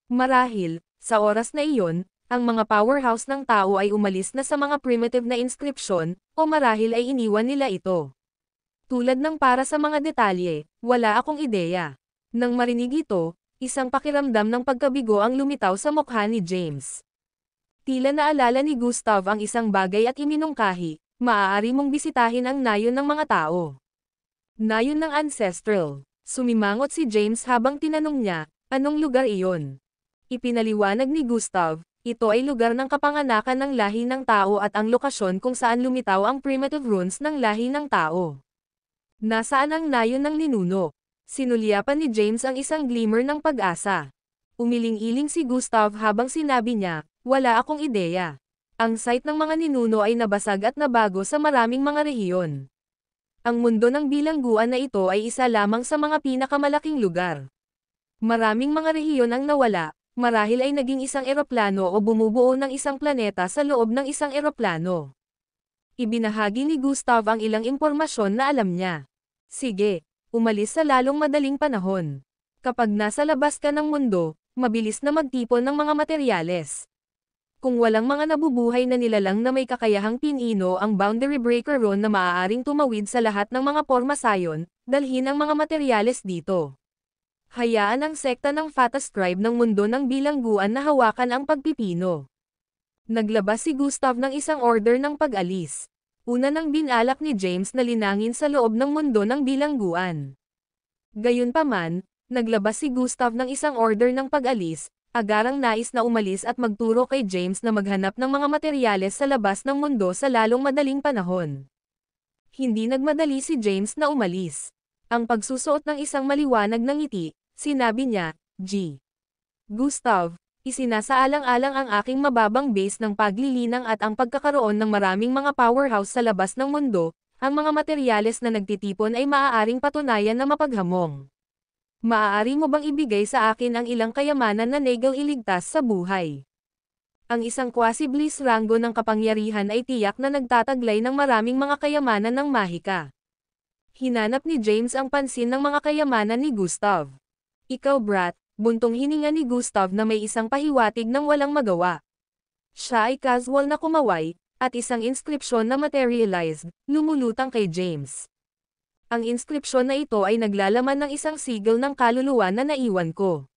Marahil, sa oras na iyon, ang mga powerhouse ng tao ay umalis na sa mga primitive na inskripsyon, o marahil ay iniwan nila ito. Tulad ng para sa mga detalye, wala akong ideya. Nang marinig ito, isang pakiramdam ng pagkabigo ang lumitaw sa mukha ni James. Tila naalala ni Gustav ang isang bagay at iminungkahi, maaari mong bisitahin ang nayon ng mga tao. Nayon ng ancestral. Sumimangot si James habang tinanong niya, anong lugar iyon? Ipinaliwanag ni Gustav, ito ay lugar ng kapanganakan ng lahi ng tao at ang lokasyon kung saan lumitaw ang primitive runes ng lahi ng tao. Nasaan ang nayon ng ninuno? Sinulyapan ni James ang isang glimmer ng pag-asa. Umiling-iling si Gustav habang sinabi niya, wala akong ideya. Ang site ng mga ninuno ay nabasag at nabago sa maraming mga rehiyon. Ang mundo ng bilangguan na ito ay isa lamang sa mga pinakamalaking lugar. Maraming mga rehiyon ang nawala, marahil ay naging isang eroplano o bumubuo ng isang planeta sa loob ng isang eroplano. Ibinahagi ni Gustav ang ilang impormasyon na alam niya. Sige, umalis sa lalong madaling panahon. Kapag nasa labas ka ng mundo, mabilis na magtipon ng mga materyales. Kung walang mga nabubuhay na nilalang na may kakayahang pinino ang boundary breaker rune na maaaring tumawid sa lahat ng mga porma sayon, dalhin ang mga materyales dito. Hayaan ang sekta ng Fatas tribe ng mundo ng bilangguan na hawakan ang pagpipino. Naglabas si Gustav ng isang order ng pag-alis. Una nang binalak ni James na linangin sa loob ng mundo ng bilangguan. Gayunpaman, naglabas si Gustav ng isang order ng pag-alis, agarang nais na umalis at magturo kay James na maghanap ng mga materyales sa labas ng mundo sa lalong madaling panahon. Hindi nagmadali si James na umalis. Ang pagsusuot ng isang maliwanag na ngiti, sinabi niya, Gustav, isinasaalang-alang ang aking mababang base ng paglilinang at ang pagkakaroon ng maraming mga powerhouse sa labas ng mundo, ang mga materyales na nagtitipon ay maaaring patunayan na mapaghamong. Maaari mo bang ibigay sa akin ang ilang kayamanan na negal iligtas sa buhay? Ang isang quasi-bliss rango ng kapangyarihan ay tiyak na nagtataglay ng maraming mga kayamanan ng mahika. Hinanap ni James ang pansin ng mga kayamanan ni Gustav. Ikaw brat, buntong hininga ni Gustav na may isang pahiwatig ng walang magawa. Siya ay casual na kumaway, at isang inskripsyon na materialized, lumulutang kay James. Ang inskripsyon na ito ay naglalaman ng isang sigil ng kaluluwa na naiwan ko.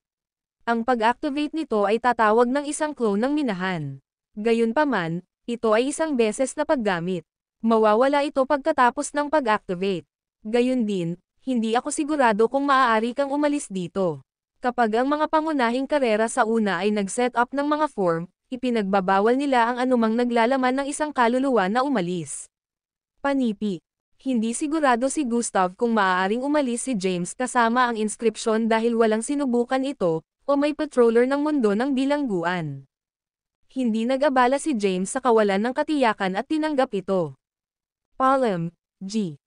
Ang pag-activate nito ay tatawag ng isang clone ng minahan. Gayunpaman, ito ay isang beses na paggamit. Mawawala ito pagkatapos ng pag-activate. Gayun din, hindi ako sigurado kung maaari kang umalis dito. Kapag ang mga pangunahing karera sa una ay nag-set up ng mga form, ipinagbabawal nila ang anumang naglalaman ng isang kaluluwa na umalis. Panipi. Hindi sigurado si Gustav kung maaaring umalis si James kasama ang inskripsyon dahil walang sinubukan ito, o may patroller ng mundo ng bilangguan. Hindi nag-abala si James sa kawalan ng katiyakan at tinanggap ito. Palem,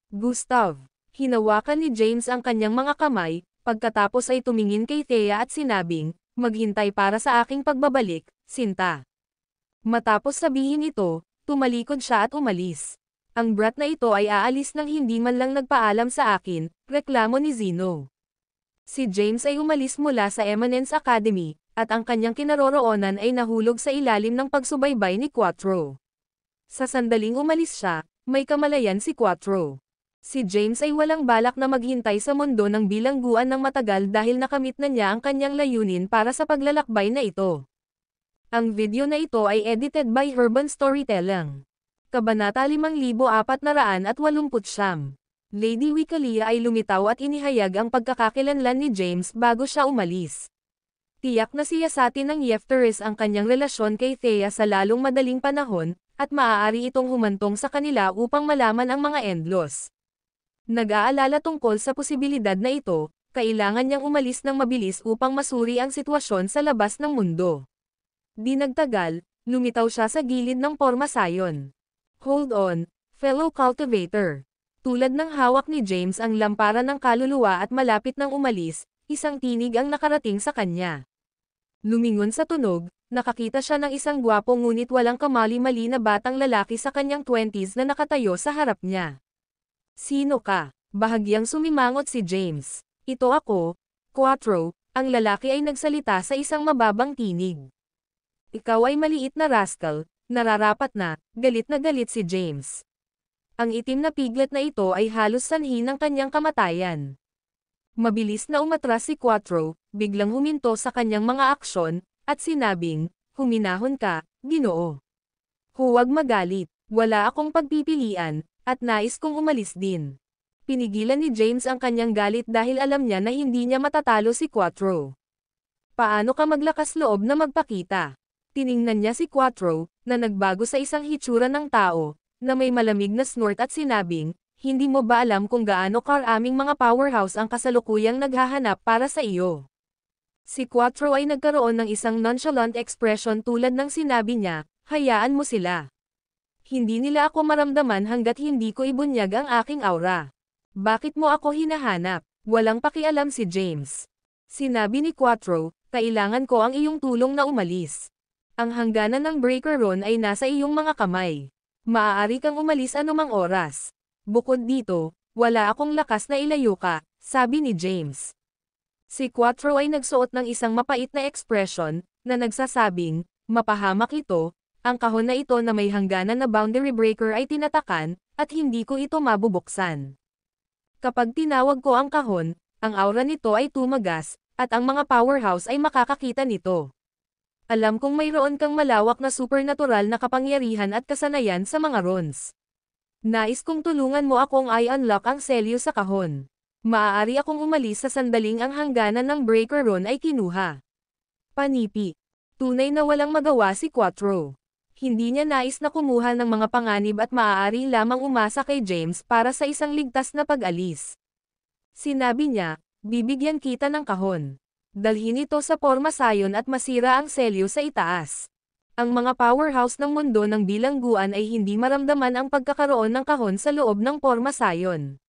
Gustav. Hinawakan ni James ang kanyang mga kamay, pagkatapos ay tumingin kay Thea at sinabing, maghintay para sa aking pagbabalik, Sinta. Matapos sabihin ito, Tumalikod siya at umalis. Ang brat na ito ay aalis nang hindi man lang nagpaalam sa akin, reklamo ni Zeno. Si James ay umalis mula sa Eminence Academy, at ang kanyang kinaroroonan ay nahulog sa ilalim ng pagsubaybay ni Quattro. Sa sandaling umalis siya, may kamalayan si Quattro. Si James ay walang balak na maghintay sa mundo ng bilangguan ng matagal dahil nakamit na niya ang kanyang layunin para sa paglalakbay na ito. Ang video na ito ay edited by Urban Storytelling. Kabanata 5489. Lady Wicalia ay lumitaw at inihayag ang pagkakakilanlan ni James bago siya umalis. Tiyak na siyasatin ng Yefteris ang kanyang relasyon kay Thea sa lalong madaling panahon, at maaari itong humantong sa kanila upang malaman ang mga endlos. Nag-aalala tungkol sa posibilidad na ito, kailangan niyang umalis ng mabilis upang masuri ang sitwasyon sa labas ng mundo. Di nagtagal, lumitaw siya sa gilid ng pormasayon. Hold on, fellow cultivator. Tulad ng hawak ni James ang lampara ng kaluluwa at malapit nang umalis, isang tinig ang nakarating sa kanya. Lumingon sa tunog, nakakita siya ng isang gwapo ngunit walang kamali-mali na batang lalaki sa kanyang 20s na nakatayo sa harap niya. Sino ka? Bahagyang sumimangot si James. Ito ako, Quattro, ang lalaki ay nagsalita sa isang mababang tinig. Ikaw ay maliit na rascal, nararapat na galit si James. Ang itim na piglet na ito ay halos sanhi ng kanyang kamatayan. Mabilis na umatras si Quattro, biglang huminto sa kanyang mga aksyon, at sinabing, huminahon ka, Ginoo. Huwag magalit, wala akong pagpipilian, at nais kong umalis din. Pinigilan ni James ang kanyang galit dahil alam niya na hindi niya matatalo si Quattro. Paano ka maglakas loob na magpakita? Tiningnan niya si Quattro, na nagbago sa isang hitsura ng tao, na may malamig na snort at sinabing, hindi mo ba alam kung gaano karaming mga powerhouse ang kasalukuyang naghahanap para sa iyo? Si Quattro ay nagkaroon ng isang nonchalant expression tulad ng sinabi niya, hayaan mo sila. Hindi nila ako maramdaman hanggat hindi ko ibunyag ang aking aura. Bakit mo ako hinahanap? Walang pakialam si James. Sinabi ni Quattro, kailangan ko ang iyong tulong na umalis. Ang hangganan ng breaker ron ay nasa iyong mga kamay. Maaari kang umalis anumang oras. Bukod dito, wala akong lakas na ilayo ka, sabi ni James. Si Quattro ay nagsuot ng isang mapait na ekspresyon, na nagsasabing, mapahamak ito, ang kahon na ito na may hangganan na boundary breaker ay tinatakan, at hindi ko ito mabubuksan. Kapag tinawag ko ang kahon, ang aura nito ay tumagas, at ang mga powerhouse ay makakakita nito. Alam kong mayroon kang malawak na supernatural na kapangyarihan at kasanayan sa mga runes. Nais kong tulungan mo akong i-unlock ang selyo sa kahon. Maaari akong umalis sa sandaling ang hangganan ng breaker rune ay kinuha. Panipi. Tunay na walang magawa si Quattro. Hindi niya nais na kumuha ng mga panganib at maaari lamang umasa kay James para sa isang ligtas na pag-alis. Sinabi niya, bibigyan kita ng kahon. Dalhin ito sa pormasayon at masira ang selyo sa itaas. Ang mga powerhouse ng mundo ng bilangguan ay hindi maramdaman ang pagkakaroon ng kahon sa loob ng pormasayon.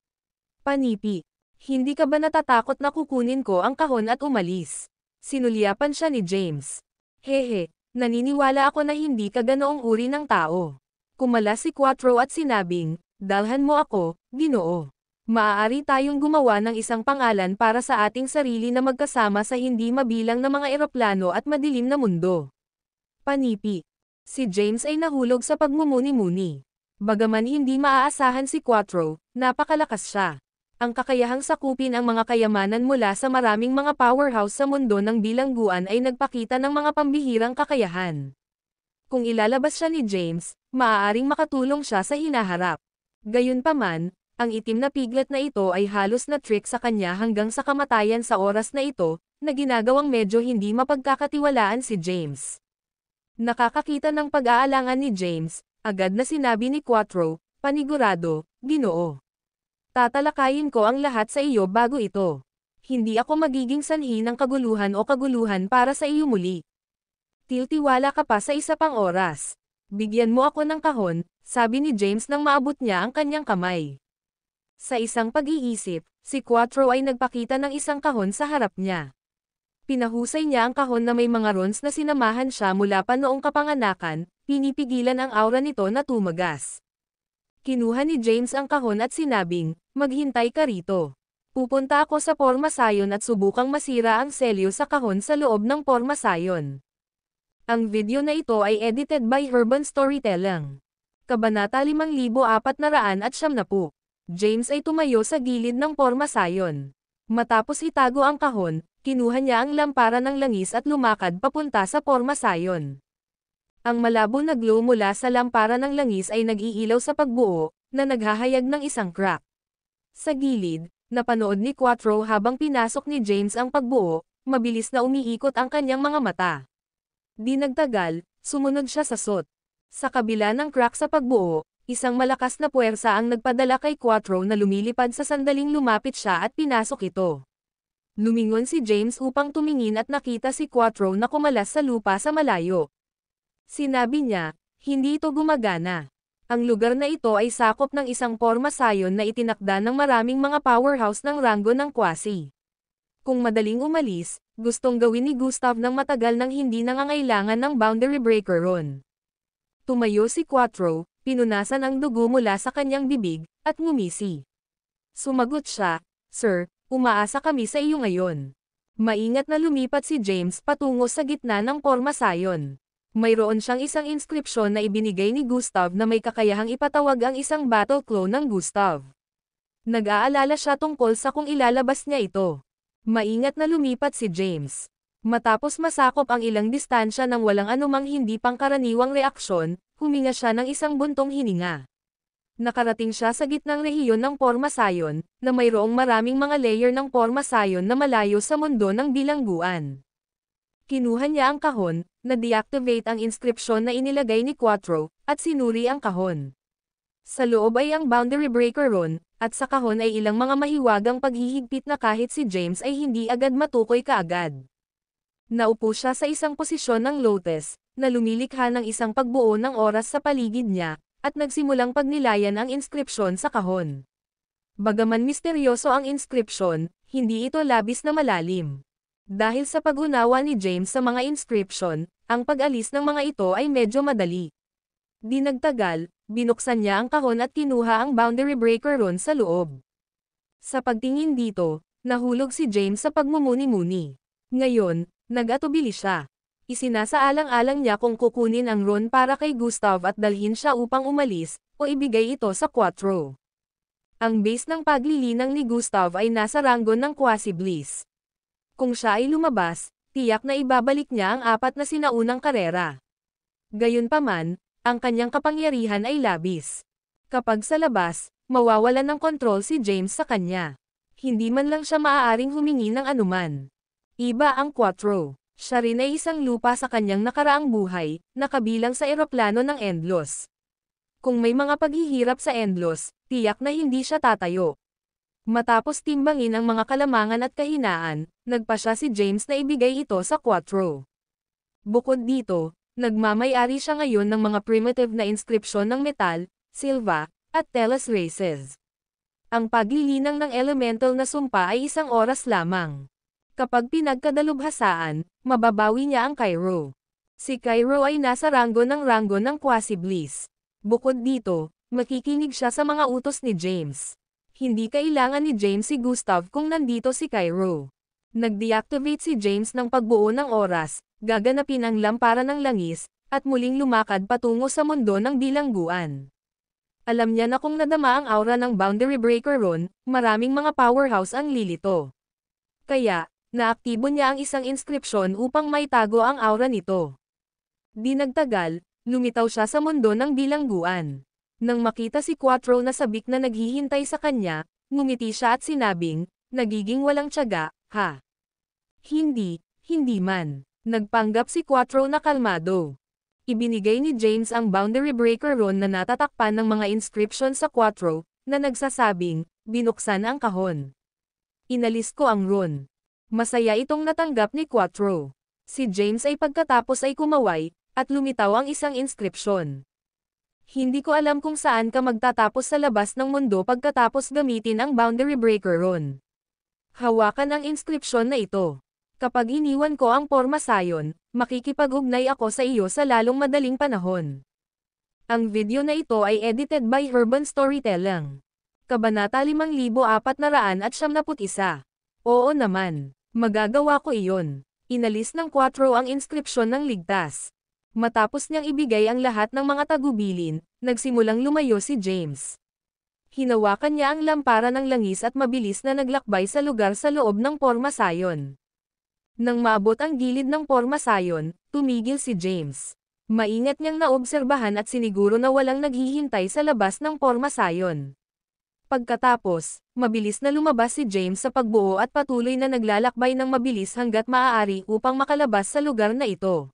Panipi. Hindi ka ba natatakot na kukunin ko ang kahon at umalis? Sinulyapan siya ni James. Hehe. Naniniwala ako na hindi ka ganoong uri ng tao. Kumala si Quattro at sinabing, dalhan mo ako, Ginoo. Maaari tayong gumawa ng isang pangalan para sa ating sarili na magkasama sa hindi mabilang na mga eroplano at madilim na mundo. Panipi. Si James ay nahulog sa pagmumuni-muni. Bagaman hindi maaasahan si Quattro, napakalakas siya. Ang kakayahang sakupin ang mga kayamanan mula sa maraming mga powerhouse sa mundo ng bilangguan ay nagpakita ng mga pambihirang kakayahan. Kung ilalabas siya ni James, maaaring makatulong siya sa hinaharap. Gayunpaman, ang itim na piglet na ito ay halos na trick sa kanya hanggang sa kamatayan sa oras na ito, na ginagawang medyo hindi mapagkakatiwalaan si James. Nakakakita ng pag-aalangan ni James, agad na sinabi ni Quattro, panigurado, Ginoo. Tatalakayin ko ang lahat sa iyo bago ito. Hindi ako magiging sanhi ng kaguluhan o kaguluhan para sa iyo muli. Tiltiwala ka pa sa isa pang oras. Bigyan mo ako ng kahon, sabi ni James nang maabot niya ang kanyang kamay. Sa isang pag-iisip, si Quattro ay nagpakita ng isang kahon sa harap niya. Pinahusay niya ang kahon na may mga runes na sinamahan siya mula pa noong kapanganakan, pinipigilan ang aura nito na tumagas. Kinuha ni James ang kahon at sinabing, maghintay ka rito. Pupunta ako sa pormasayon at subukang masira ang selyo sa kahon sa loob ng pormasayon. Ang video na ito ay edited by Urban Storytelling. Kabanata 5470. James ay tumayo sa gilid ng pormasayon. Matapos itago ang kahon, kinuha niya ang lampara ng langis at lumakad papunta sa pormasayon. Ang malabo na glow mula sa lampara ng langis ay nag-iilaw sa pagbuo, na naghahayag ng isang crack. Sa gilid, napanood ni Quattro habang pinasok ni James ang pagbuo, mabilis na umiikot ang kanyang mga mata. Di nagtagal, sumunod siya sa SOT. Sa kabila ng crack sa pagbuo, isang malakas na puwersa ang nagpadala kay Quattro na lumilipad sa sandaling lumapit siya at pinasok ito. Lumingon si James upang tumingin at nakita si Quattro na kumalas sa lupa sa malayo. Sinabi niya, hindi ito gumagana. Ang lugar na ito ay sakop ng isang pormasayon na itinakda ng maraming mga powerhouse ng ranggo ng Quasi. Kung madaling umalis, gustong gawin ni Gustav ng matagal nang hindi nangangailangan ng boundary breaker ron. Tumayo si Quattro, pinunasan ang dugo mula sa kanyang bibig, at ngumisi. Sumagot siya, Sir, umaasa kami sa iyo ngayon. Maingat na lumipat si James patungo sa gitna ng pormasayon. Mayroon siyang isang inskripsyon na ibinigay ni Gustav na may kakayahang ipatawag ang isang battle clone ng Gustav. Nag-aalala siya tungkol sa kung ilalabas niya ito. Maingat na lumipat si James. Matapos masakop ang ilang distansya ng walang anumang hindi pangkaraniwang reaksyon, huminga siya ng isang buntong hininga. Nakarating siya sa gitnang rehiyon ng pormasayon, na mayroong maraming mga layer ng pormasayon na malayo sa mundo ng bilangguan. Kinuha niya ang kahon, na-deactivate ang inskripsyon na inilagay ni Quattro, at sinuri ang kahon. Sa loob ay ang boundary breaker ron, at sa kahon ay ilang mga mahiwagang paghihigpit na kahit si James ay hindi agad matukoy kaagad. Naupo siya sa isang posisyon ng lotus, na lumilikha ng isang pagbuo ng oras sa paligid niya, at nagsimulang pagnilayan ang inskripsyon sa kahon. Bagaman misteryoso ang inskripsyon, hindi ito labis na malalim. Dahil sa pag-unawa ni James sa mga inscription, ang pag-alis ng mga ito ay medyo madali. Di nagtagal, binuksan niya ang kahon at kinuha ang boundary breaker ron sa loob. Sa pagtingin dito, nahulog si James sa pagmumuni-muni. Ngayon, nag-atubili siya. Isinasaalang-alang niya kung kukunin ang ron para kay Gustav at dalhin siya upang umalis, o ibigay ito sa Quattro. Ang base ng paglilinang ni Gustav ay nasa ranggo ng Quasi Bliss. Kung siya ay lumabas, tiyak na ibabalik niya ang 4 na sinaunang karera. Gayunpaman, ang kanyang kapangyarihan ay labis. Kapag sa labas, mawawalan ng kontrol si James sa kanya. Hindi man lang siya maaaring humingi ng anuman. Iba ang Quattro. Siya rin ay isang lupa sa kanyang nakaraang buhay, na kabilang sa eroplano ng Endlos. Kung may mga paghihirap sa Endlos, tiyak na hindi siya tatayo. Matapos timbangin ang mga kalamangan at kahinaan, nagpasya si James na ibigay ito sa Quattro. Bukod dito, nagmamay-ari siya ngayon ng mga primitive na inskripsyon ng metal, silva, at telas races. Ang paglilinang ng elemental na sumpa ay isang oras lamang. Kapag pinagkadalubhasaan, mababawi niya ang Cairo. Si Cairo ay nasa ranggo ng Quasi Bliss. Bukod dito, makikinig siya sa mga utos ni James. Hindi kailangan ni James si Gustav kung nandito si Cairo. Nag-deactivate si James ng pagbuo ng oras, gaganapin ang lampara ng langis, at muling lumakad patungo sa mundo ng bilangguan. Alam niya na kung nadama ang aura ng boundary breaker ron, maraming mga powerhouse ang lilito. Kaya, naaktibo niya ang isang inskripsyon upang maitago ang aura nito. Di nagtagal, lumitaw siya sa mundo ng bilangguan. Nang makita si Quattro na sabik na naghihintay sa kanya, ngumiti siya at sinabing, nagiging walang tiyaga, ha? Hindi man. Nagpanggap si Quattro na kalmado. Ibinigay ni James ang boundary breaker ron na natatakpan ng mga inscription sa Quattro, na nagsasabing, binuksan ang kahon. Inalis ko ang ron. Masaya itong natanggap ni Quattro. Si James ay pagkatapos ay kumaway, at lumitaw ang isang inskripsyon. Hindi ko alam kung saan ka magtatapos sa labas ng mundo pagkatapos gamitin ang boundary breaker ron. Hawakan ang inskripsyon na ito. Kapag iniwan ko ang pormasayon, Makikipag-ugnay ako sa iyo sa lalong madaling panahon. Ang video na ito ay edited by Urban Storytelling. Kabanata 5471. Oo naman. Magagawa ko iyon. Inalis ng 4 ang inskripsyon ng ligtas. Matapos niyang ibigay ang lahat ng mga tagubilin, nagsimulang lumayo si James. Hinawakan niya ang lampara ng langis at mabilis na naglakbay sa lugar sa loob ng pormasayon. Nang maabot ang gilid ng pormasayon, tumigil si James. Maingat niyang naobserbahan at siniguro na walang naghihintay sa labas ng pormasayon. Pagkatapos, mabilis na lumabas si James sa pagbuo at patuloy na naglalakbay ng mabilis hanggat maaari upang makalabas sa lugar na ito.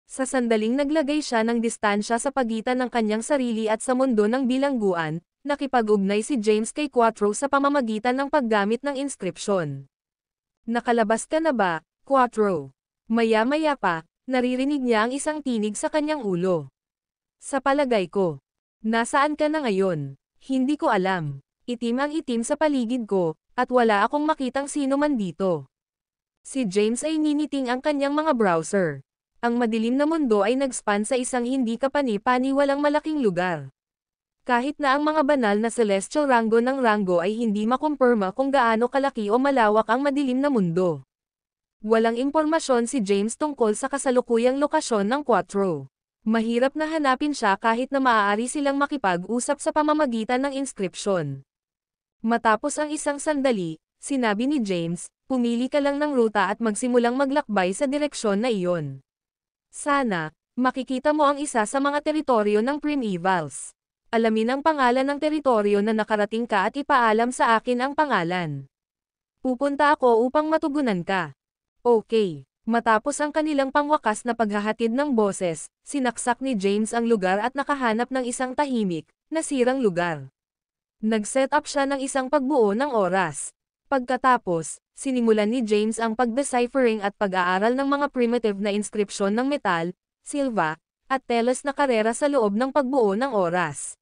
Sa sandaling naglagay siya ng distansya sa pagitan ng kanyang sarili at sa mundo ng bilangguan, nakipag-ugnay si James kay Quattro sa pamamagitan ng paggamit ng inskripsyon. Nakalabas ka na ba, Quattro? Maya-maya pa, naririnig niya ang isang tinig sa kanyang ulo. Sa palagay ko, nasaan ka na ngayon? Hindi ko alam. Itim ang itim sa paligid ko, at wala akong makitang sino man dito. Si James ay niniting ang kanyang mga browser. Ang madilim na mundo ay nag-span sa isang hindi kapani-paniwalang malaking lugar. Kahit na ang mga banal na celestial rango ng rango ay hindi makumpirma kung gaano kalaki o malawak ang madilim na mundo. Walang impormasyon si James tungkol sa kasalukuyang lokasyon ng Quattro. Mahirap na hanapin siya kahit na maaari silang makipag-usap sa pamamagitan ng inskripsyon. Matapos ang isang sandali, sinabi ni James, pumili ka lang ng ruta at magsimulang maglakbay sa direksyon na iyon. Sana, makikita mo ang isa sa mga teritoryo ng Primevals. Alamin ang pangalan ng teritoryo na nakarating ka at ipaalam sa akin ang pangalan. Pupunta ako upang matugunan ka. Okay. Matapos ang kanilang pangwakas na paghahatid ng boses, sinaksak ni James ang lugar at nakahanap ng isang tahimik, nasirang lugar. Nag-set up siya ng isang pagbuo ng oras. Pagkatapos, sinimulan ni James ang pag-deciphering at pag-aaral ng mga primitive na inskripsyon ng metal, silva, at teles na karera sa loob ng pagbuo ng oras.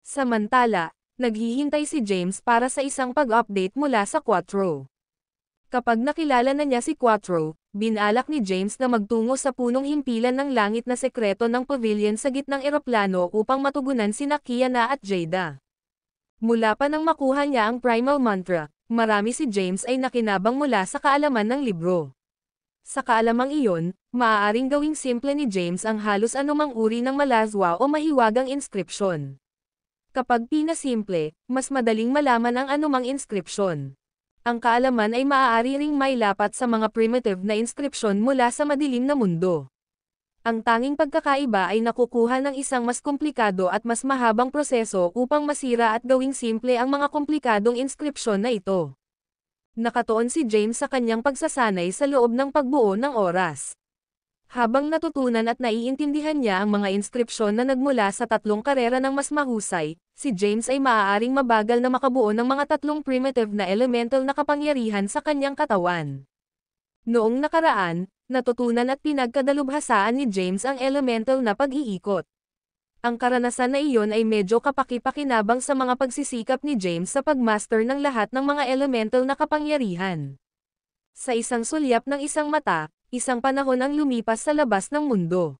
Samantala, naghihintay si James para sa isang pag-update mula sa Quattro. Kapag nakilala na niya si Quattro, binalak ni James na magtungo sa punong himpilan ng langit na sekreto ng pavilion sa gitnang eroplano upang matugunan sina Kiana at Jada. Mula pa nang makuha niya ang primal mantra, marami si James ay nakinabang mula sa kaalaman ng libro. Sa kaalamang iyon, maaaring gawing simple ni James ang halos anumang uri ng malazwa o mahiwagang inskripsyon. Kapag pinasimple, mas madaling malaman ang anumang inskripsyon. Ang kaalaman ay maaari ring mailapat sa mga primitive na inskripsyon mula sa madilim na mundo. Ang tanging pagkakaiba ay nakukuha ng isang mas komplikado at mas mahabang proseso upang masira at gawing simple ang mga komplikadong inskripsyon na ito. Nakatuon si James sa kanyang pagsasanay sa loob ng pagbuo ng oras. Habang natutunan at naiintindihan niya ang mga inskripsyon na nagmula sa 3 karera ng mas mahusay, si James ay maaaring mabagal na makabuo ng mga 3 primitive na elemental na kapangyarihan sa kanyang katawan. Noong nakaraan, natutunan at pinagkadalubhasaan ni James ang elemental na pag-iikot. Ang karanasan na iyon ay medyo kapaki-pakinabang sa mga pagsisikap ni James sa pagmaster ng lahat ng mga elemental na kapangyarihan. Sa isang sulyap ng isang mata, isang panahon ang lumipas sa labas ng mundo.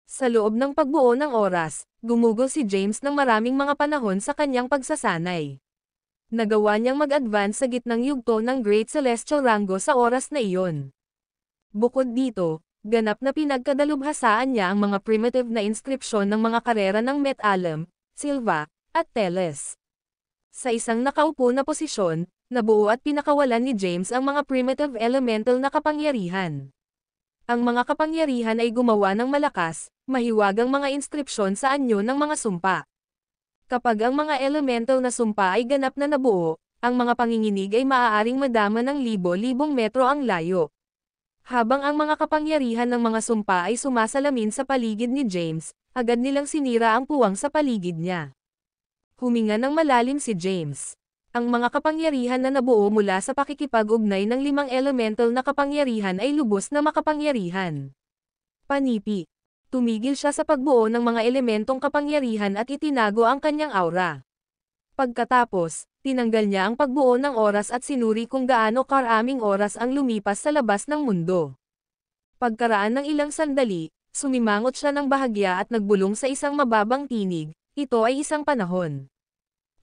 Sa loob ng pagbuo ng oras, gumugol si James ng maraming mga panahon sa kanyang pagsasanay. Nagawa niyang mag-advance sa gitnang yugto ng Great Celestial Rango sa oras na iyon. Bukod dito, ganap na pinagkadalubhasaan niya ang mga primitive na inskripsyon ng mga karera ng Met-Alam, Silva, at Teles. Sa isang nakaupo na posisyon, nabuo at pinakawalan ni James ang mga primitive elemental na kapangyarihan. Ang mga kapangyarihan ay gumawa ng malakas, mahiwagang mga inskripsyon sa anyo ng mga sumpa. Kapag ang mga elemental na sumpa ay ganap na nabuo, ang mga panginginig ay maaaring madama ng libo-libong metro ang layo. Habang ang mga kapangyarihan ng mga sumpa ay sumasalamin sa paligid ni James, agad nilang sinira ang puwang sa paligid niya. Huminga ng malalim si James. Ang mga kapangyarihan na nabuo mula sa pakikipag-ugnay ng 5 elemental na kapangyarihan ay lubos na makapangyarihan. Panipi. Tumigil siya sa pagbuo ng mga elementong kapangyarihan at itinago ang kanyang aura. Pagkatapos, tinanggal niya ang pagbuo ng oras at sinuri kung gaano karaming oras ang lumipas sa labas ng mundo. Pagkaraan ng ilang sandali, sumimangot siya ng bahagya at nagbulong sa isang mababang tinig, ito ay isang panahon.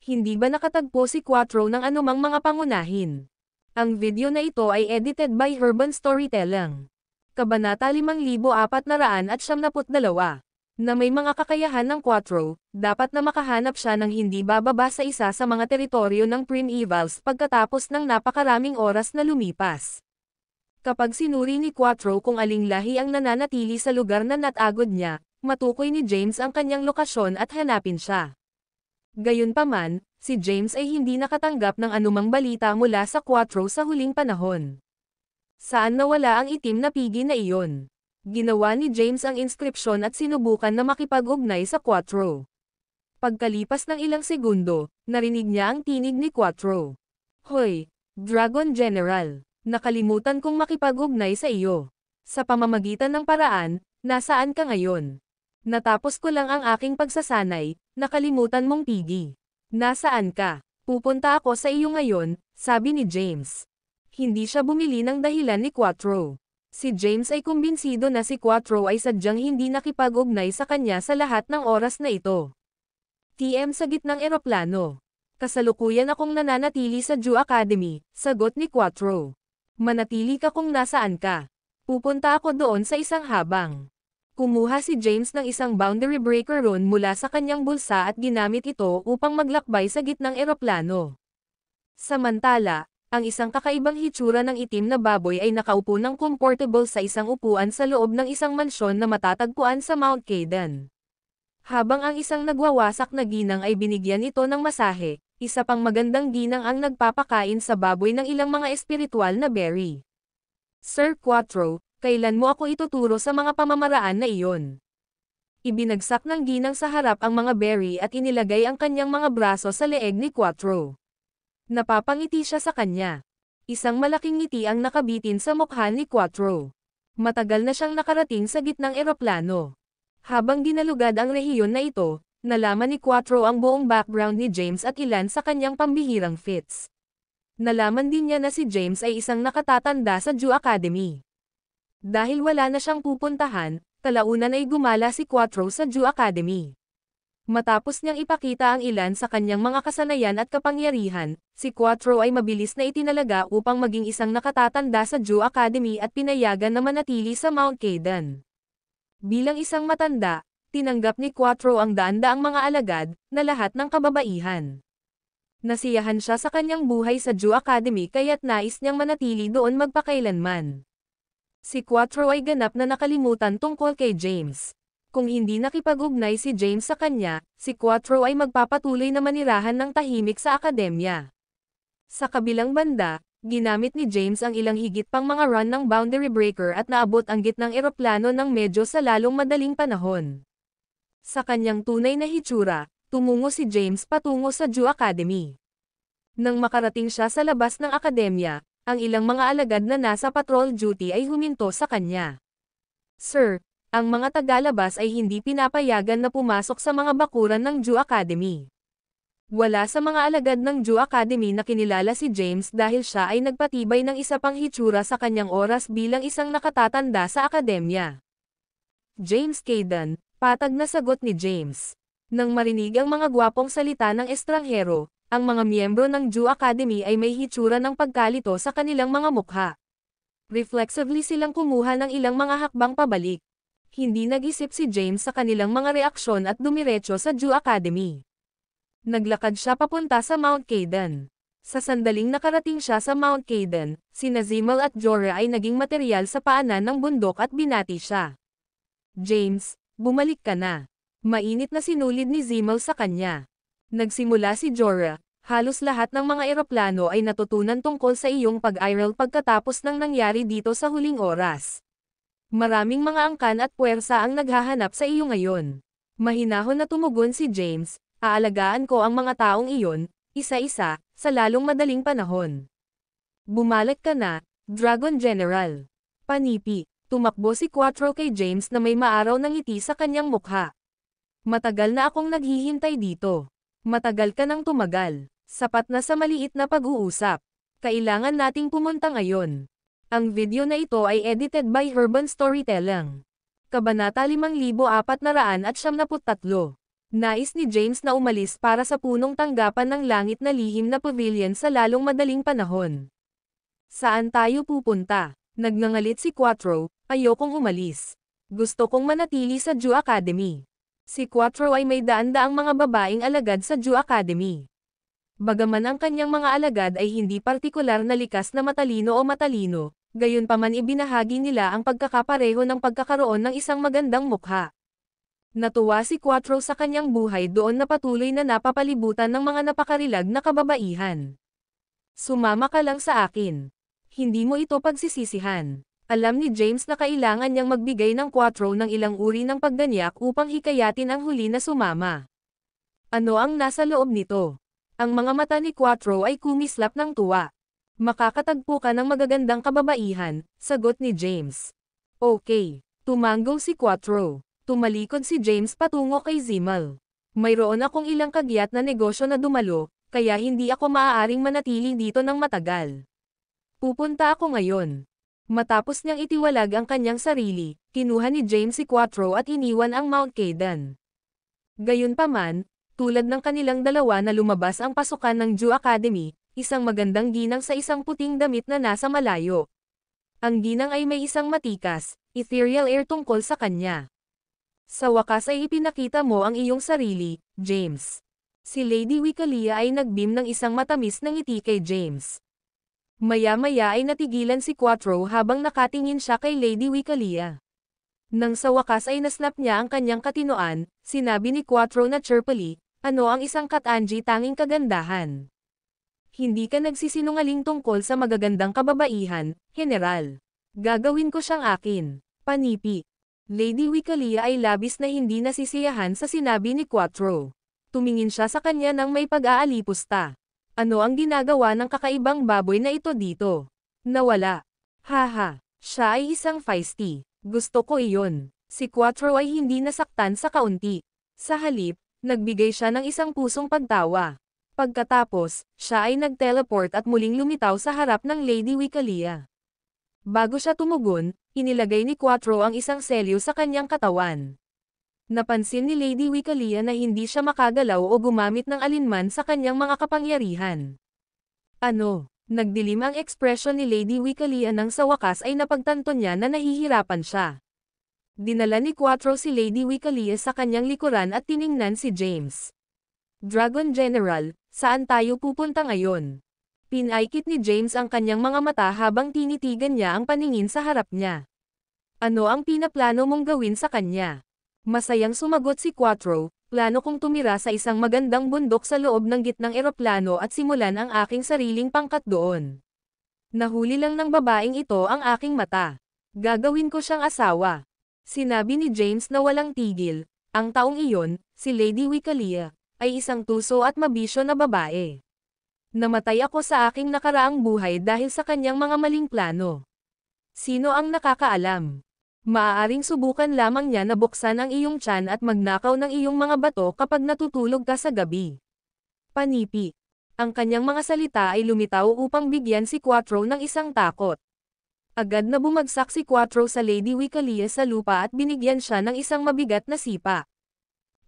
Hindi ba nakatagpo si Quattro ng anumang mga pangunahin? Ang video na ito ay edited by Urban Storytelling. Kabanata 5472, na may mga kakayahan ng Quattro, dapat na makahanap siya ng hindi bababa sa isa sa mga teritoryo ng Primevals pagkatapos ng napakaraming oras na lumipas. Kapag sinuri ni Quattro kung aling lahi ang nananatili sa lugar na natagod niya, matukoy ni James ang kanyang lokasyon at hanapin siya. Gayunpaman, si James ay hindi nakatanggap ng anumang balita mula sa Quattro sa huling panahon. Saan nawala ang itim na pigi na iyon? Ginawa ni James ang inskripsyon at sinubukan na makipag-ugnay sa Quattro. Pagkalipas ng ilang segundo, narinig niya ang tinig ni Quattro. "Hoy, Dragon General, nakalimutan kong makipag-ugnay sa iyo. Sa pamamagitan ng paraan, nasaan ka ngayon? Natapos ko lang ang aking pagsasanay, nakalimutan mong pigi. Nasaan ka? Pupunta ako sa iyo ngayon," sabi ni James. Hindi siya bumili ng dahilan ni Quattro. Si James ay kumbinsido na si Quattro ay sadyang hindi nakipag-ugnay sa kanya sa lahat ng oras na ito. TM sa gitnang eroplano. "Kasalukuyan akong nananatili sa Jew Academy," sagot ni Quattro. "Manatili ka kung nasaan ka. Pupunta ako doon sa isang habang." Kumuha si James ng isang boundary breaker rune mula sa kanyang bulsa at ginamit ito upang maglakbay sa gitnang eroplano. Samantala, ang isang kakaibang hitsura ng itim na baboy ay nakaupo ng comfortable sa isang upuan sa loob ng isang mansyon na matatagpuan sa Mount Kaydan. Habang ang isang nagwawasak na ginang ay binigyan ito ng masahe, isa pang magandang ginang ang nagpapakain sa baboy ng ilang mga espiritual na berry. "Sir Quattro, kailan mo ako ituturo sa mga pamamaraan na iyon?" Ibinagsak ng ginang sa harap ang mga berry at inilagay ang kanyang mga braso sa leeg ni Quattro. Napapangiti siya sa kanya. Isang malaking ngiti ang nakabitin sa mukha ni Quattro. Matagal na siyang nakarating sa gitnang eroplano. Habang ginalugad ang rehiyon na ito, nalaman ni Quattro ang buong background ni James at ilan sa kanyang pambihirang feats. Nalaman din niya na si James ay isang nakatatanda sa Jew Academy. Dahil wala na siyang pupuntahan, kalaunan ay gumala si Quattro sa Jew Academy. Matapos niyang ipakita ang ilan sa kanyang mga kasanayan at kapangyarihan, si Quattro ay mabilis na itinalaga upang maging isang nakatatanda sa Jew Academy at pinayagan na manatili sa Mount Kaydan. Bilang isang matanda, tinanggap ni Quattro ang daan-daang mga alagad, na lahat ng kababaihan. Nasiyahan siya sa kanyang buhay sa Jew Academy kaya't nais niyang manatili doon magpakailanman. Si Quattro ay ganap na nakalimutan tungkol kay James. Kung hindi nakipag-ugnay si James sa kanya, si Quattro ay magpapatuloy na manirahan ng tahimik sa akademya. Sa kabilang banda, ginamit ni James ang ilang higit pang mga run ng boundary breaker at naabot ang gitnang eroplano ng medyo sa lalong madaling panahon. Sa kanyang tunay na hitsura, tumungo si James patungo sa Jew Academy. Nang makarating siya sa labas ng akademya, ang ilang mga alagad na nasa patrol duty ay huminto sa kanya. "Sir, ang mga tagalabas ay hindi pinapayagan na pumasok sa mga bakuran ng Jew Academy." Wala sa mga alagad ng Jew Academy na kinilala si James dahil siya ay nagpatibay ng isa pang hitsura sa kanyang oras bilang isang nakatatanda sa akademya. "James Kaydan," patag na sagot ni James. Nang marinig ang mga gwapong salita ng estranghero, ang mga miyembro ng Jew Academy ay may hitsura ng pagkalito sa kanilang mga mukha. Reflexively silang kumuha ng ilang mga hakbang pabalik. Hindi nag-isip si James sa kanilang mga reaksyon at dumiretso sa Jew Academy. Naglakad siya papunta sa Mount Kaydan. Sa sandaling nakarating siya sa Mount Kaydan, sina Zimal at Jorah ay naging materyal sa paanan ng bundok at binati siya. "James, bumalik ka na." Mainit na sinulid ni Zimal sa kanya. Nagsimula si Jorah, "Halos lahat ng mga eroplano ay natutunan tungkol sa iyong pag-iral pagkatapos ng nangyari dito sa huling oras. Maraming mga angkan at puwersa ang naghahanap sa iyo ngayon." Mahinahon na tumugon si James, "Aalagaan ko ang mga taong iyon, isa-isa, sa lalong madaling panahon." "Bumalik ka na, Dragon General." Panipi, tumakbo si Quattro kay James na may maaraw na ngiti sa kanyang mukha. "Matagal na akong naghihintay dito. Matagal ka nang tumagal. Sapat na sa maliit na pag-uusap. Kailangan nating pumunta ngayon." Ang video na ito ay edited by Urban Storytelling. Kabanata 5473. Nais ni James na umalis para sa punong tanggapan ng langit na lihim na pavilion sa lalong madaling panahon. Saan tayo pupunta? Nagngangalit si Quattro, ayokong umalis. Gusto kong manatili sa Jew Academy. Si Quattro ay may daan-daang mga babaeng alagad sa Jew Academy. Bagaman ang kanyang mga alagad ay hindi partikular na likas na matalino o matalino, gayunpaman ibinahagi nila ang pagkakapareho ng pagkakaroon ng isang magandang mukha. Natuwa si Quattro sa kanyang buhay doon na patuloy na napapalibutan ng mga napakarilag na kababaihan. Sumama ka lang sa akin. Hindi mo ito pagsisisihan. Alam ni James na kailangan niyang magbigay ng Quattro ng ilang uri ng pagganyak upang hikayatin ang huli na sumama. Ano ang nasa loob nito? Ang mga mata ni Quattro ay kumislap ng tuwa. Makakatagpo ka ng magagandang kababaihan, sagot ni James. Okay. Tumango si Quattro. Tumalikod si James patungo kay Zimal. Mayroon akong ilang kagyat na negosyo na dumalo, kaya hindi ako maaaring manatili dito ng matagal. Pupunta ako ngayon. Matapos niyang itiwalag ang kanyang sarili, kinuha ni James si Quattro at iniwan ang Mount Kaydan. Gayunpaman, tulad ng kanilang dalawa na lumabas ang pasukan ng Jew Academy, isang magandang ginang sa isang puting damit na nasa malayo. Ang ginang ay may isang matikas, ethereal air tungkol sa kanya. Sa wakas ay ipinakita mo ang iyong sarili, James. Si Lady Wicalia ay nagbeam ng isang matamis na ngiti kay James. Maya-maya ay natigilan si Quattro habang nakatingin siya kay Lady Wicalia. Nang sa wakas ay naslap niya ang kanyang katinoan, sinabi ni Quattro na chirpily, ano ang isang katanji tanging kagandahan? Hindi ka nagsisinungaling tungkol sa magagandang kababaihan, General. Gagawin ko siyang akin. Panipi. Lady Wicalia ay labis na hindi nasisiyahan sa sinabi ni Quattro. Tumingin siya sa kanya nang may pag-aalipusta. Ano ang ginagawa ng kakaibang baboy na ito dito? Nawala. Haha, siya ay isang feisty. Gusto ko iyon. Si Quattro ay hindi nasaktan sa kaunti. Sa halip, nagbigay siya ng isang pusong pagtawa. Pagkatapos, siya ay nag-teleport at muling lumitaw sa harap ng Lady Wicalia. Bago siya tumugon, inilagay ni Quattro ang isang selyo sa kanyang katawan. Napansin ni Lady Wicalia na hindi siya makagalaw o gumamit ng alinman sa kanyang mga kapangyarihan. Ano? Nagdilim ang ekspresyon ni Lady Wicalia nang sa wakas ay napagtanto niya na nahihirapan siya. Dinala ni Quattro si Lady Wicalia sa kanyang likuran at tiningnan si James. Dragon General, saan tayo pupunta ngayon? Pinaikit ni James ang kanyang mga mata habang tinitigan niya ang paningin sa harap niya. Ano ang pinaplano mong gawin sa kanya? Masayang sumagot si Quattro, plano kong tumira sa isang magandang bundok sa loob ng gitnang eroplano at simulan ang aking sariling pangkat doon. Nahuli lang ng babaeng ito ang aking mata. Gagawin ko siyang asawa. Sinabi ni James na walang tigil, ang taong iyon, si Lady Wicalia, ay isang tuso at mabisyo na babae. Namatay ako sa aking nakaraang buhay dahil sa kanyang mga maling plano. Sino ang nakakaalam? Maaaring subukan lamang niya na buksan ang iyong tiyan at magnakaw ng iyong mga bato kapag natutulog ka sa gabi. Panipi. Ang kanyang mga salita ay lumitaw upang bigyan si Quattro ng isang takot. Agad na bumagsak si Quattro sa Lady Wicalia sa lupa at binigyan siya ng isang mabigat na sipa.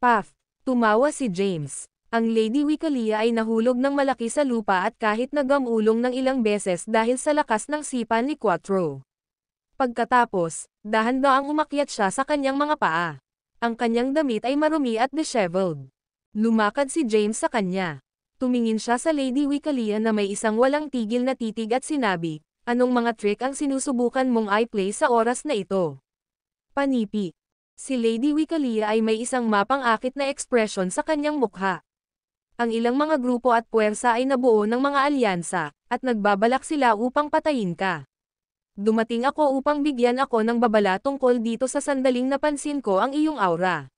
Paf! Tumawa si James. Ang Lady Wicalia ay nahulog ng malaki sa lupa at kahit nagamulong ng ilang beses dahil sa lakas ng sipa ni Quattro. Pagkatapos, dahan-daang umakyat siya sa kanyang mga paa. Ang kanyang damit ay marumi at disheveled. Lumakad si James sa kanya. Tumingin siya sa Lady Wicalia na may isang walang tigil na titig at sinabi, anong mga trick ang sinusubukan mong i-play sa oras na ito? Panipi. Si Lady Wicalia ay may isang mapang-akit na ekspresyon sa kanyang mukha. Ang ilang mga grupo at puwersa ay nabuo ng mga alyansa, at nagbabalak sila upang patayin ka. Dumating ako upang bigyan ako ng babala tungkol dito sa sandaling napansin ko ang iyong aura.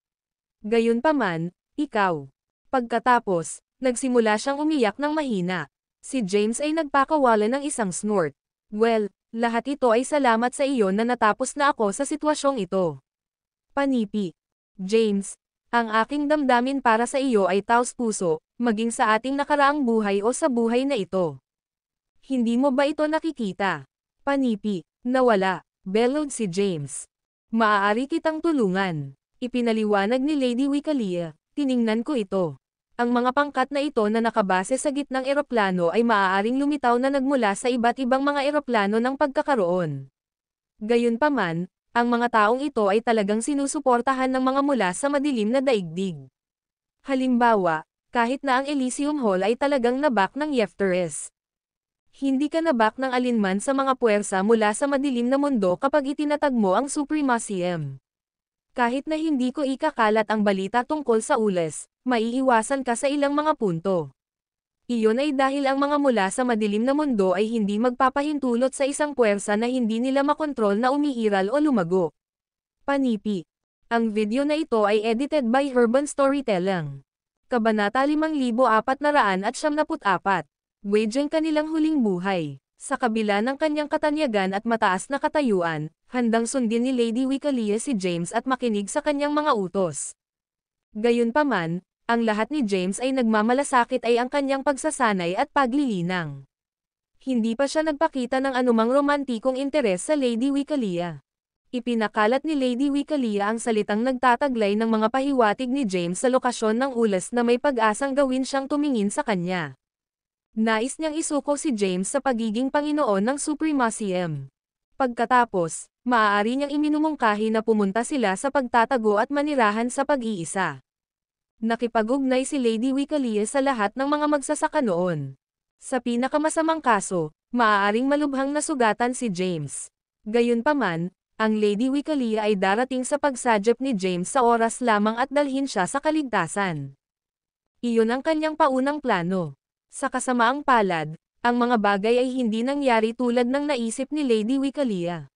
Gayunpaman, ikaw. Pagkatapos, nagsimula siyang umiyak ng mahina. Si James ay nagpakawala ng isang snort. Well, lahat ito ay salamat sa iyo na natapos na ako sa sitwasyong ito. Panipi. James, ang aking damdamin para sa iyo ay taos-puso, maging sa ating nakaraang buhay o sa buhay na ito. Hindi mo ba ito nakikita? Panipi, nawala, bellowed si James. Maaari kitang tulungan. Ipinaliwanag ni Lady Wikalia, tiningnan ko ito. Ang mga pangkat na ito na nakabase sa gitnang eroplano ay maaaring lumitaw na nagmula sa iba't ibang mga eroplano ng pagkakaroon. Gayunpaman, ang mga taong ito ay talagang sinusuportahan ng mga mula sa madilim na daigdig. Halimbawa, kahit na ang Elysium Hall ay talagang nabak ng Yefteres. Hindi ka nabak ng alinman sa mga puwersa mula sa madilim na mundo kapag itinatag mo ang Supremacium. Kahit na hindi ko ikakalat ang balita tungkol sa ules, maiiwasan ka sa ilang mga punto. Iyon ay dahil ang mga mula sa madilim na mundo ay hindi magpapahintulot sa isang puwersa na hindi nila makontrol na umiiral o lumago. Panipi. Ang video na ito ay edited by Urban Storytelling. Kabanata 5474. Waging kanilang huling buhay. Sa kabila ng kanyang katanyagan at mataas na katayuan, handang sundin ni Lady Wikalia si James at makinig sa kanyang mga utos. Gayunpaman, ang lahat ni James ay nagmamalasakit ay ang kanyang pagsasanay at paglilinang. Hindi pa siya nagpakita ng anumang romantikong interes sa Lady Wikalia. Ipinakalat ni Lady Wikalia ang salitang nagtataglay ng mga pahiwatig ni James sa lokasyon ng ulas na may pag-asang gawin siyang tumingin sa kanya. Nais niyang isuko si James sa pagiging Panginoon ng Supremacium. Pagkatapos, maaari niyang iminumungkahi na pumunta sila sa pagtatago at manirahan sa pag-iisa. Nakipag-ugnay si Lady Wikalia sa lahat ng mga magsasaka noon. Sa pinakamasamang kaso, maaaring malubhang nasugatan si James. Gayunpaman, ang Lady Wikalia ay darating sa pagsadyap ni James sa oras lamang at dalhin siya sa kaligtasan. Iyon ang kanyang paunang plano. Sa kasamaang palad, ang mga bagay ay hindi nangyari tulad ng naisip ni Lady Wikalia.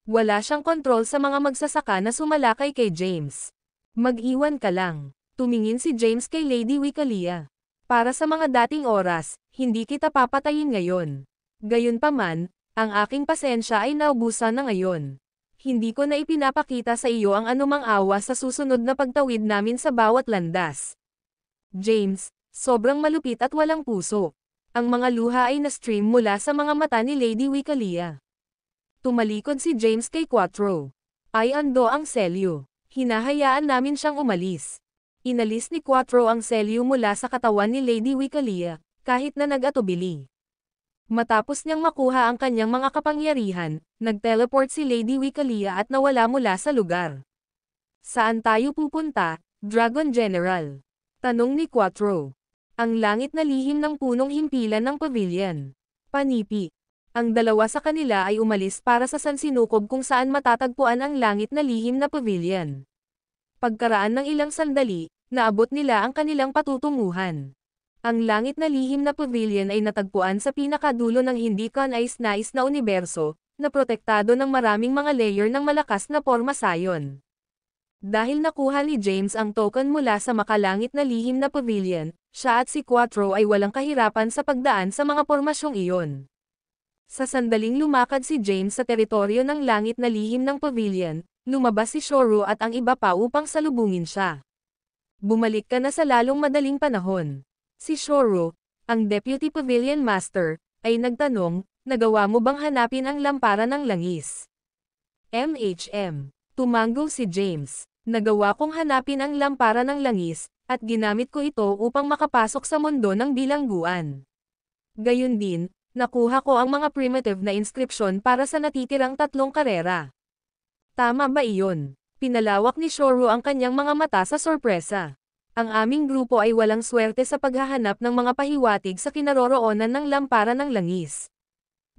Wala siyang kontrol sa mga magsasaka na sumalakay kay James. Mag-iwan ka lang. Tumingin si James kay Lady Wikalia. Para sa mga dating oras, hindi kita papatayin ngayon. Gayunpaman, ang aking pasensya ay naubusan na ngayon. Hindi ko na ipinapakita sa iyo ang anumang awa sa susunod na pagtawid namin sa bawat landas. James, sobrang malupit at walang puso. Ang mga luha ay na-stream mula sa mga mata ni Lady Wikalia. Tumalikod si James kay Quattro. Ay ando ang selyo. Hinahayaan namin siyang umalis. Inalis ni Quattro ang selyo mula sa katawan ni Lady Wikalia, kahit na nag-atubili. Matapos niyang makuha ang kanyang mga kapangyarihan, nag-teleport si Lady Wikalia at nawala mula sa lugar. Saan tayo pupunta, Dragon General? Tanong ni Quattro. Ang langit na lihim ng punong himpilan ng pavilion. Panipi. Ang dalawa sa kanila ay umalis para sa Sansinukob kung saan matatagpuan ang langit na lihim na pavilion. Pagkaraan ng ilang sandali, naabot nila ang kanilang patutunguhan. Ang langit na lihim na pavilion ay natagpuan sa pinakadulo ng hindi kanais-nais na universo, na protektado ng maraming mga layer ng malakas na pormasayon. Dahil nakuha ni James ang token mula sa makalangit na lihim na pavilion, siya at si Quattro ay walang kahirapan sa pagdaan sa mga pormasyong iyon. Sa sandaling lumakad si James sa teritoryo ng langit na lihim ng pavilion, lumabas si Shoro at ang iba pa upang salubungin siya. Bumalik ka na sa lalong madaling panahon. Si Shoro, ang Deputy Pavilion Master, ay nagtanong, nagawa mo bang hanapin ang lamparan ng langis? MHM. Tumango si James. Nagawa kong hanapin ang lamparan ng langis, at ginamit ko ito upang makapasok sa mundo ng bilangguan. Gayun din, nakuha ko ang mga primitive na inskripsyon para sa natitirang 3 karera. Tama ba iyon? Pinalawak ni Shoro ang kanyang mga mata sa sorpresa. Ang aming grupo ay walang swerte sa paghahanap ng mga pahiwatig sa kinaroroonan ng lamparan ng langis.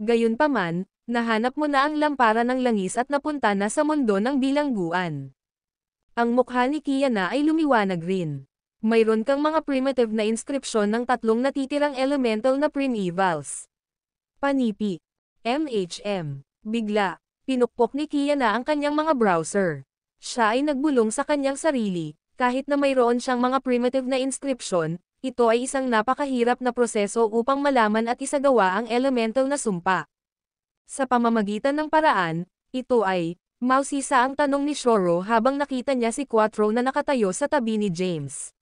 Gayunpaman, nahanap mo na ang lamparan ng langis at napunta na sa mundo ng bilangguan. Ang mukha ni Kiana ay lumiwanag rin. Mayroon kang mga primitive na inskripsyon ng 3 natitirang elemental na primevals. Panipi. MHM. Bigla, pinukpok ni Kiana ang kanyang mga browser. Siya ay nagbulong sa kanyang sarili, kahit na mayroon siyang mga primitive na inskripsyon, ito ay isang napakahirap na proseso upang malaman at isagawa ang elemental na sumpa. Sa pamamagitan ng paraan, ito ay, mausisa ang tanong ni Shoro habang nakita niya si Quattro na nakatayo sa tabi ni James.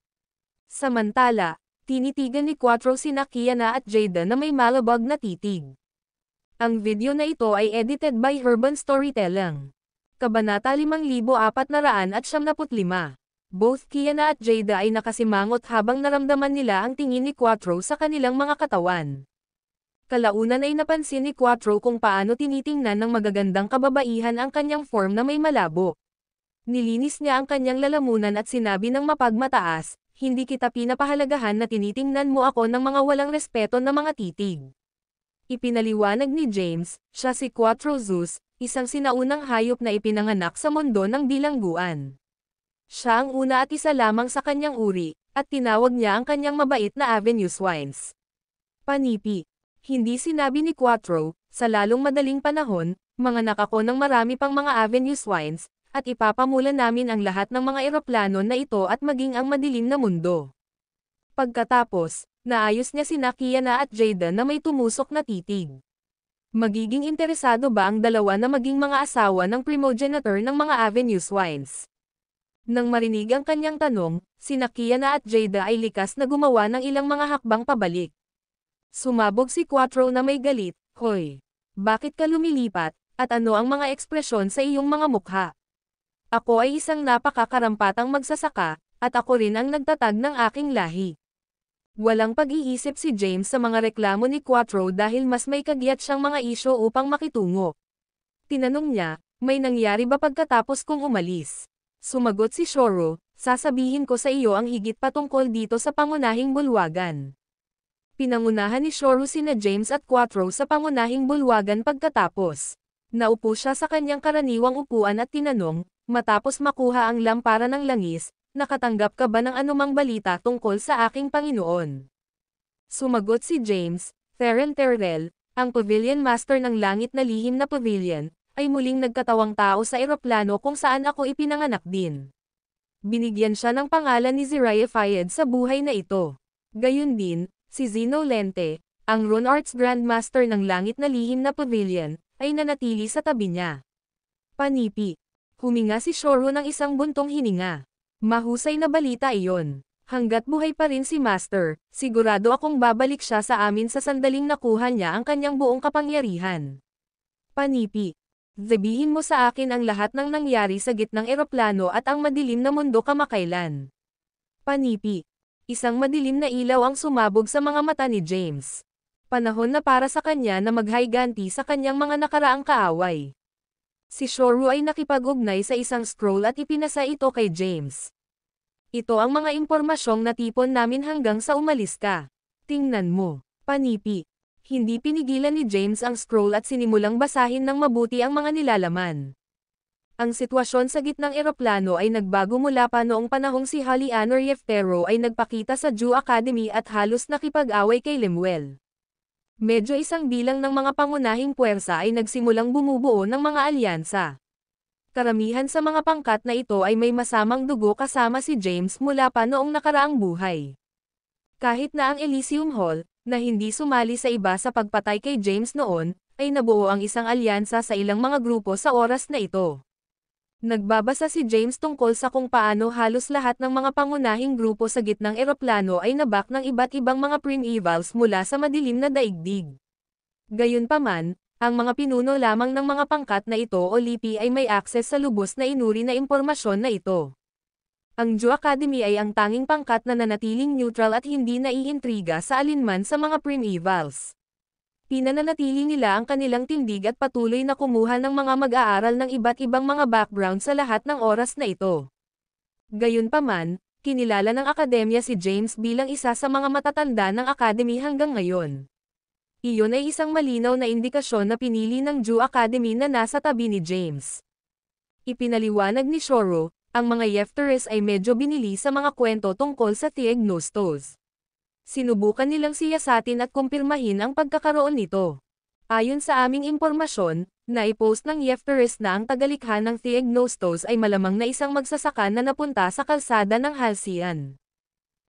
Samantala, tinitigan ni Quattro sina Kiana at Jada na may malabag na titig. Ang video na ito ay edited by Urban Storytelling. Kabanata 5475. Both Kiana at Jada ay nakasimangot habang naramdaman nila ang tingin ni Quattro sa kanilang mga katawan. Kalaunan ay napansin ni Quattro kung paano tinitingnan ng magagandang kababaihan ang kanyang form na may malabo. Nilinis niya ang kanyang lalamunan at sinabi ng mapagmataas, "Hindi kita pinapahalagahan na tinitingnan mo ako ng mga walang respeto na mga titig." Ipinaliwanag ni James, siya si Quattro Zeus, isang sinaunang hayop na ipinanganak sa mundo ng bilangguan. Siya ang una at isa lamang sa kanyang uri, at tinawag niya ang kanyang mabait na Avenue Swines. Panipi. Hindi sinabi ni Quattro, sa lalong madaling panahon, manganak ako ng marami pang mga Avenue Swines, at ipapamula namin ang lahat ng mga eroplano na ito at maging ang madilim na mundo. Pagkatapos, naayos niya sina Kiana at Jada na may tumusok na titig. Magiging interesado ba ang dalawa na maging mga asawa ng primogenitor ng mga Avenue Swines? Nang marinig ang kanyang tanong, sina Kiana at Jada ay likas na gumawa ng ilang mga hakbang pabalik. Sumabog si Quattro na may galit, "Hoy! Bakit ka lumilipat, at ano ang mga ekspresyon sa iyong mga mukha? Ako ay isang napakakarampatang magsasaka, at ako rin ang nagtatag ng aking lahi." Walang pag-iisip si James sa mga reklamo ni Quattro dahil mas may kagyat siyang mga isyo upang makitungo. Tinanong niya, "May nangyari ba pagkatapos kong umalis?" Sumagot si Shoro, "Sasabihin ko sa iyo ang higit patungkol dito sa pangunahing bulwagan." Pinangunahan ni Shoro sina James at Quattro sa pangunahing bulwagan pagkatapos. Naupo siya sa kanyang karaniwang upuan at tinanong, matapos makuha ang lampara ng langis, "Nakatanggap ka ba ng anumang balita tungkol sa aking Panginoon?" Sumagot si James, "Theron Terrell, ang Pavilion Master ng langit na lihim na pavilion, ay muling nagkatawang tao sa eroplano kung saan ako ipinanganak din." Binigyan siya ng pangalan ni Zariah Fayed sa buhay na ito. Gayun din, si Zeno Lente, ang Rune Arts Grandmaster ng langit na lihim na pavilion, ay nanatili sa tabi niya. Panipi. Huminga si Shoro ng isang buntong hininga. Mahusay na balita iyon. Hanggat buhay pa rin si Master, sigurado akong babalik siya sa amin sa sandaling nakuha niya ang kanyang buong kapangyarihan. Panipi. Sabihin mo sa akin ang lahat ng nangyari sa gitnang eroplano at ang madilim na mundo kamakailan. Panipi. Isang madilim na ilaw ang sumabog sa mga mata ni James. Panahon na para sa kanya na maghayganti sa kanyang mga nakaraang kaaway. Si Shoro ay nakipag-ugnay sa isang scroll at ipinasa ito kay James. "Ito ang mga impormasyong natipon namin hanggang sa umalis ka. Tingnan mo." Panipi. Hindi pinigilan ni James ang scroll at sinimulang basahin ng mabuti ang mga nilalaman. Ang sitwasyon sa gitnang eroplano ay nagbago mula pa noong panahong si Halianor Yeftero ay nagpakita sa Jew Academy at halos nakipag-away kay Lemuel. Medyo isang bilang ng mga pangunahing puwersa ay nagsimulang bumubuo ng mga alyansa. Karamihan sa mga pangkat na ito ay may masamang dugo kasama si James mula pa noong nakaraang buhay. Kahit na ang Elysium Hall, na hindi sumali sa iba sa pagpatay kay James noon, ay nabuo ang isang alyansa sa ilang mga grupo sa oras na ito. Nagbabasa si James tungkol sa kung paano halos lahat ng mga pangunahing grupo sa gitnang eroplano ay nabak ng iba't ibang mga primevals mula sa madilim na daigdig. Gayunpaman, ang mga pinuno lamang ng mga pangkat na ito o lipi ay may akses sa lubos na inuri na impormasyon na ito. Ang Jew Academy ay ang tanging pangkat na nanatiling neutral at hindi naiintriga sa alinman sa mga primevals. Pinananatili nila ang kanilang tindig at patuloy na kumuha ng mga mag-aaral ng iba't ibang mga background sa lahat ng oras na ito. Gayunpaman, kinilala ng akademya si James bilang isa sa mga matatanda ng academy hanggang ngayon. Iyon ay isang malinaw na indikasyon na pinili ng Jew Academy na nasa tabi ni James. Ipinaliwanag ni Shoro, ang mga Yefteres ay medyo binili sa mga kwento tungkol sa Theognostos. Sinubukan nilang siyasatin at kumpirmahin ang pagkakaroon nito. Ayon sa aming impormasyon, naipost ng Yefteres na ang tagalikha ng Theognostos ay malamang na isang magsasaka na napunta sa kalsada ng Halcyon.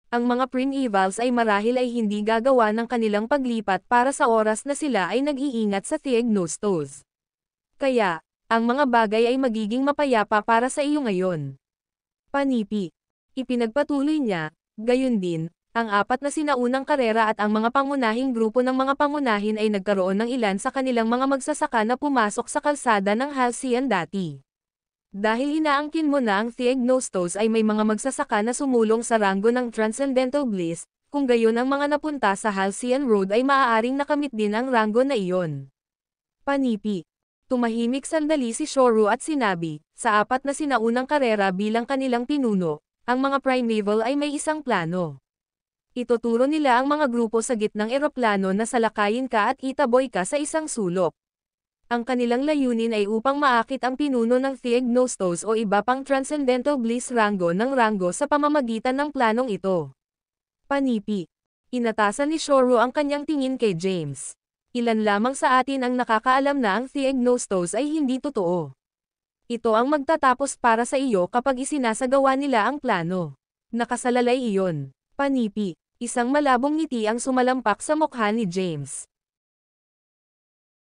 Ang mga primevals ay marahil ay hindi gagawa ng kanilang paglipat para sa oras na sila ay nag-iingat sa Theognostos. Kaya, ang mga bagay ay magiging mapayapa para sa iyo ngayon. Panipi. Ipinagpatuloy niya, gayon din, Ang apat na sinaunang karera at ang mga pangunahing grupo ng mga pangunahin ay nagkaroon ng ilan sa kanilang mga magsasaka na pumasok sa kalsada ng Halcyon dati. Dahil inaangkin mo na ang Theognostos ay may mga magsasaka na sumulong sa ranggo ng Transcendental Bliss, kung gayon ang mga napunta sa Halcyon Road ay maaaring nakamit din ang ranggo na iyon. Panipi. Tumahimik sandali si Shoru at sinabi, sa apat na sinaunang karera bilang kanilang pinuno, ang mga Primeval ay may isang plano. Ituturo nila ang mga grupo sa gitnang eroplano na salakayin ka at itaboy ka sa isang sulok. Ang kanilang layunin ay upang maakit ang pinuno ng Theognostos o iba pang Transcendental Bliss ranggo ng ranggo sa pamamagitan ng planong ito. Panipi. Inatasan ni Shoru ang kanyang tingin kay James. Ilan lamang sa atin ang nakakaalam na ang Theognostos ay hindi totoo. Ito ang magtatapos para sa iyo kapag isinasagawa nila ang plano. Nakasalalay iyon. Panipi. Isang malabong ngiti ang sumalampak sa mukha ni James.